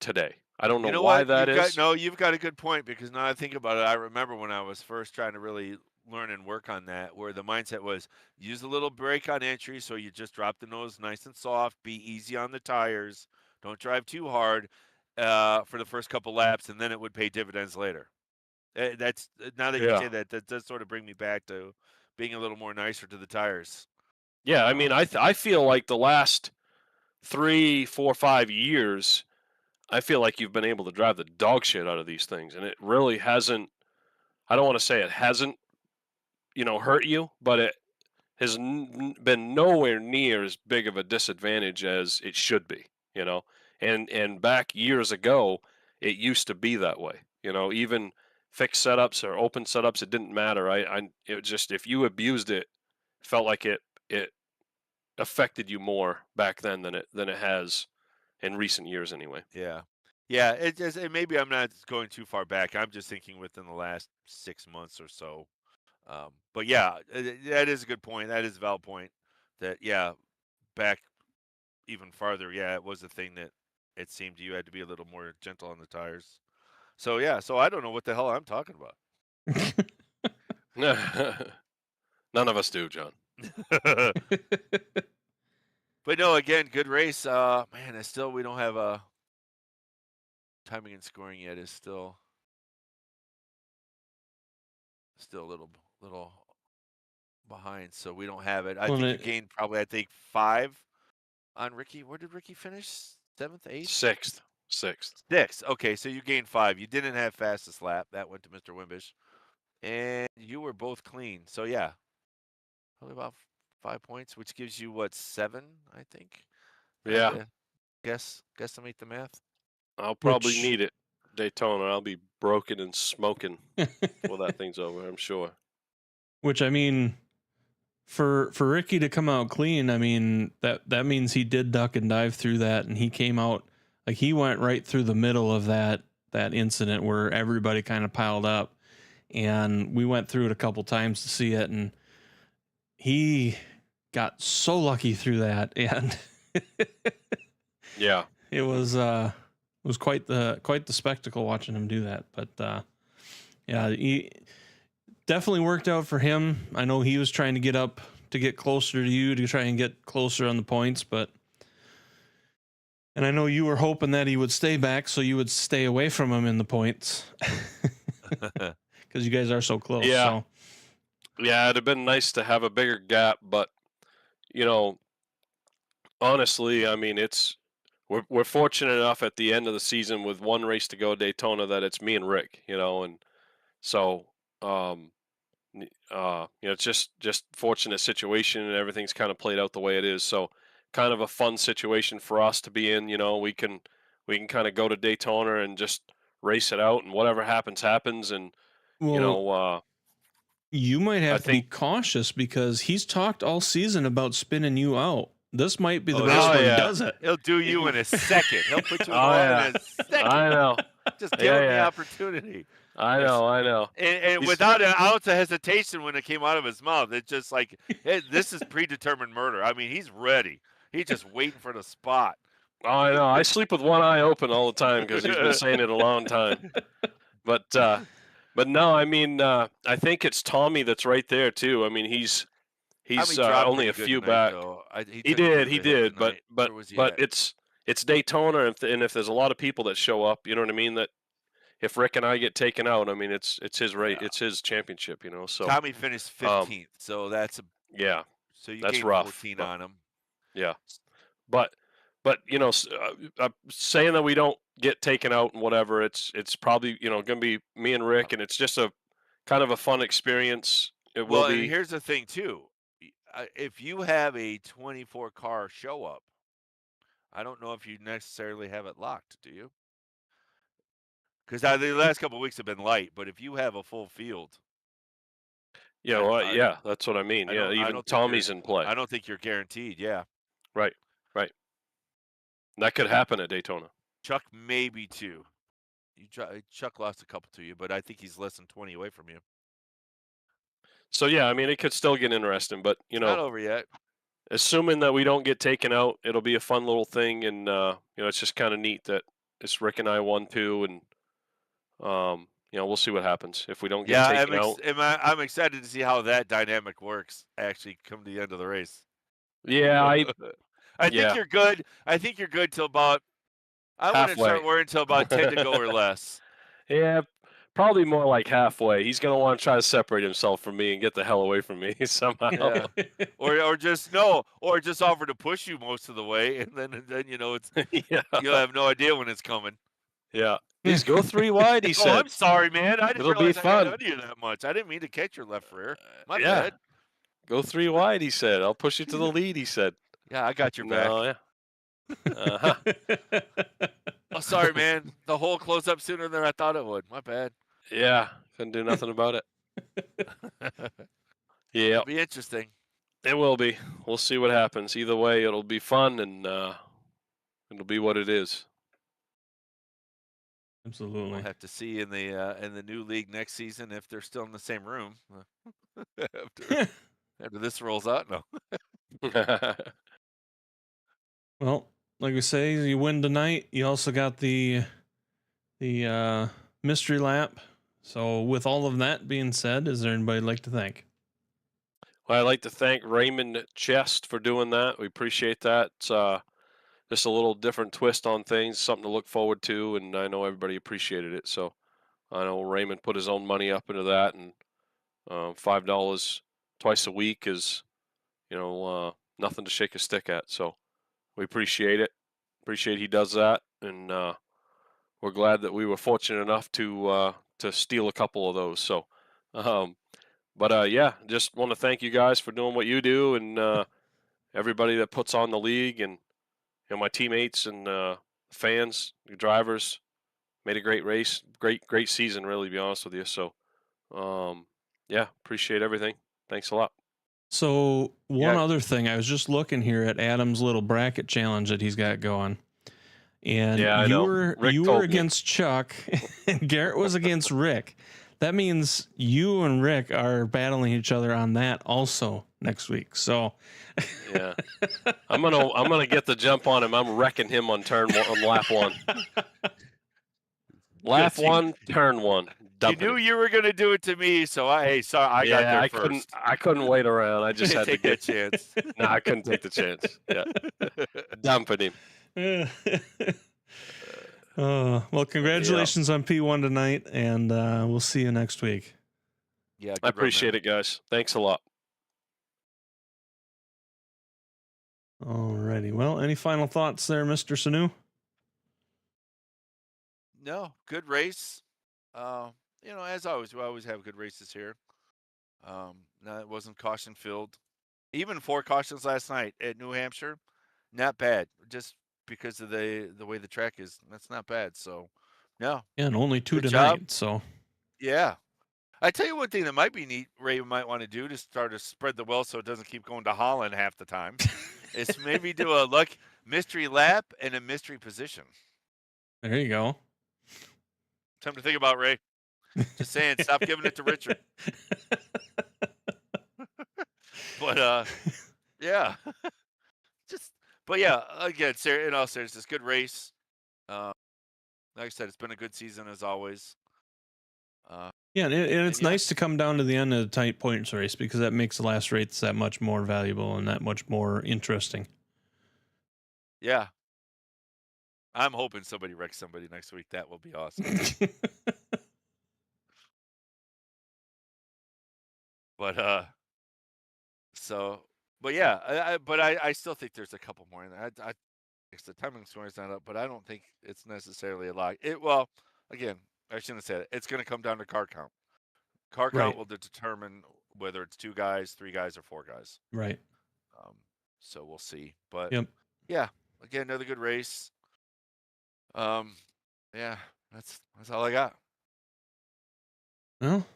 today. I don't know why what? that is. You've got a good point, because now I think about it, I remember when I was first trying to really learn and work on that, where the mindset was use a little brake on entry, so you just drop the nose nice and soft, be easy on the tires, don't drive too hard for the first couple laps, and then it would pay dividends later. That's now that you say Yeah. that does sort of bring me back to being a little more nicer to the tires. Yeah, I mean, I feel like the last 3, 4, 5 years, I feel like you've been able to drive the dog shit out of these things, and it really hasn't. I don't want to say it hasn't, hurt you, but it has been nowhere near as big of a disadvantage as it should be, And back years ago, it used to be that way, Even fixed setups or open setups, it didn't matter. It just, if you abused it, felt like it affected you more back then than it has in recent years, anyway. Yeah. Yeah, it just, and maybe I'm not going too far back. I'm just thinking within the last 6 months or so. But yeah, that is a good point. That is a valid point. That, yeah, back even farther, yeah, it was a thing that it seemed you had to be a little more gentle on the tires. So yeah, so I don't know what the hell I'm talking about. None of us do, John. But no, again, good race. Man, we don't have a timing and scoring yet. Is still a little behind, so we don't have it. I think you gained probably 5 on Ricky. Where did Ricky finish? 7th, 8th? 6th. Okay, so you gained 5. You didn't have fastest lap. That went to Mr. Wimbish. And you were both clean. So yeah, probably about 5 points, which gives you what, 7, I think. Yeah. Guesstimate the math. I'll probably need it, Daytona. I'll be broken and smoking before that thing's over, I'm sure. Which, I mean, for Ricky to come out clean, I mean, that means he did duck and dive through that, and he came out, like, he went right through the middle of that incident where everybody kind of piled up, and we went through it a couple times to see it, and he got so lucky through that, and yeah, it was quite the spectacle watching him do that. But yeah, he definitely worked out for him. I know he was trying to get up to get closer to you, to try and get closer on the points, and I know you were hoping that he would stay back so you would stay away from him in the points, because you guys are so close. Yeah. So. Yeah, it'd have been nice to have a bigger gap, but honestly, I mean, we're fortunate enough at the end of the season with one race to go, Daytona, that it's me and Rick, and so It's just fortunate situation, and everything's kind of played out the way it is. So, kind of a fun situation for us to be in. We can kind of go to Daytona and just race it out, and whatever happens, happens. And you might I have to be think cautious because he's talked all season about spinning you out. This might be the Oh, race yeah. where Oh, he yeah. does it. He'll do you in a second. He'll put you in Oh, the yeah. in a second. I know. Just give him the Yeah. opportunity. I know. And He's- without an ounce of hesitation when it came out of his mouth, it's just like, this is predetermined murder. I mean, he's ready. He's just waiting for the spot. Oh, I know. I sleep with one eye open all the time because he's been saying it a long time. But no, I mean, I think it's Tommy that's right there too. I mean, he's Tommy dropped only pretty a good few tonight, back. though. He took a bit of a hit did. tonight. But Where was he but at? it's Daytona, and if there's a lot of people that show up, you know what I mean. That if Rick and I get taken out, I mean, it's his race, it's his championship, So Tommy finished 15th, so that's yeah, so you that's gained rough, 14 but- on him. yeah. But saying that we don't get taken out and whatever, it's probably going to be me and Rick, and it's just a kind of a fun experience. It will Well, be. and here's the thing too: if you have a 24 car show up, I don't know if you necessarily have it locked. Do you? Because the last couple of weeks have been light, but if you have a full field, Yeah, well, yeah, that's what I mean. I Yeah, don't- I even don't think Tommy's in play. I don't think you're guaranteed. Yeah, Right. That could happen at Daytona. Chuck maybe too. Chuck lost a couple to you, but I think he's less than 20 away from you. So yeah, I mean, it could still get interesting, but Not over yet. assuming that we don't get taken out, it'll be a fun little thing, and it's just kind of neat that it's Rick and I 1-2, and we'll see what happens if we don't get taken out. I'm excited to see how that dynamic works. Actually, come to the end of the race. Yeah, I think you're good. I think you're good till about. I wouldn't start Halfway. worrying until about 10 to go or less. Yeah, probably more like halfway. He's gonna want to try to separate himself from me and get the hell away from me somehow. Yeah. or just offer to push you most of the way, and then it's Yeah. you'll have no idea when it's coming. Yeah. Please go 3 wide, he Oh, said. I'm sorry, man. I didn't It'll be realize I fun. got under you that much. I didn't mean to catch your left rear. My Yeah. bad. Go 3 wide, he said. I'll push you to the lead, he said. Yeah, I got your back. No, yeah. Uh-huh. Oh, sorry, man. The hole closed up sooner than I thought it would. My bad. Yeah, couldn't do nothing about it. Yeah, It'll be interesting. it will be. We'll see what happens. Either way, it'll be fun, and it'll be what it is. Absolutely. We'll have to see in the new league next season if they're still in the same room after this rolls out. No. Well, like we say, you win tonight. You also got the mystery lap. So, with all of that being said, is there anybody you'd like to thank? Well, I'd like to thank Raymond Chest for doing that. We appreciate that. It's just a little different twist on things, something to look forward to, and I know everybody appreciated it. So I know Raymond put his own money up into that, and $5 twice a week is, nothing to shake a stick at. So we appreciate it. Appreciate he does that, and we're glad that we were fortunate enough to steal a couple of those. So, yeah, just want to thank you guys for doing what you do, and everybody that puts on the league, and my teammates and fans, the drivers. Made a great race, great season, really, to be honest with you. So, yeah, appreciate everything. Thanks a lot. So, one Yeah. other thing, I was just looking here at Adam's little bracket challenge that he's got going. And Yeah, I you know. were Rick you told were me. against Chuck and Garrett was against Rick. That means you and Rick are battling each other on that also next week. So Yeah, I'm gonna get the jump on him. I'm wrecking him on lap 1. Lap 1, turn 1. You Dumping knew him. you were going to do it to me, so I got there I first. couldn't wait around. I just had to Take get. that chance. No, I couldn't take the chance. Yeah, dumping him. well, congratulations on P1 tonight, and we'll see you next week. Yeah, I appreciate it, guys. Thanks a lot. Alrighty. Well, any final thoughts there, Mr. Sanu? No, good race. As always, we always have good races here. No, it wasn't caution filled. Even 4 cautions last night at New Hampshire, not bad. Just because of the way the track is, that's not bad. So, no, Yeah, and only 2 Good tonight. job. So yeah. I tell you one thing that might be neat. Ray might want to do to start to spread the wealth so it doesn't keep going to Holland half the time. is maybe do a mystery lap and a mystery position. there you go. Something to think about, Ray. Just saying, stop giving it to Richard. But yeah, but yeah, again, in all seriousness, good race. Like I said, it's been a good season as always. Yeah, and it's yeah. nice to come down to the end of the tight points race because that makes the last race that much more valuable and that much more interesting. Yeah. I'm hoping somebody wrecks somebody next week. That will be awesome. But yeah, I still think there's a couple more in there. I the timing score's not up, but I don't think it's necessarily a lot. Well, again, I shouldn't have said it. It's going to come down to car count. Car count Right. will determine whether it's 2 guys, 3 guys, or 4 guys. Right. So we'll see. But Yep. yeah, again, another good race. Yeah, that's all I got. Well,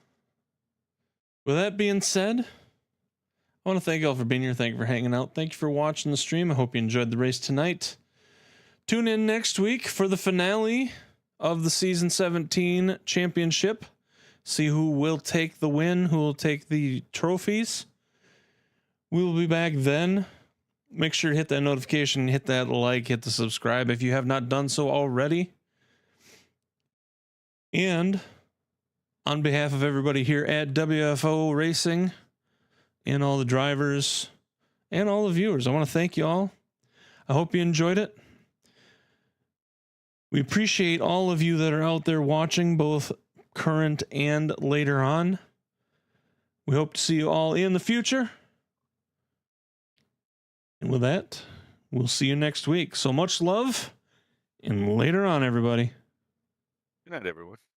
with that being said, I want to thank you all for being here. Thank you for hanging out. Thank you for watching the stream. I hope you enjoyed the race tonight. Tune in next week for the finale of the Season 17 Championship. See who will take the win, who will take the trophies. We will be back then. Make sure to hit that notification, hit that like, hit the subscribe if you have not done so already. And on behalf of everybody here at WFO Racing and all the drivers and all the viewers, I want to thank you all. I hope you enjoyed it. We appreciate all of you that are out there watching, both current and later on. We hope to see you all in the future. And with that, we'll see you next week. So much love, and later on, everybody. Good night, everyone.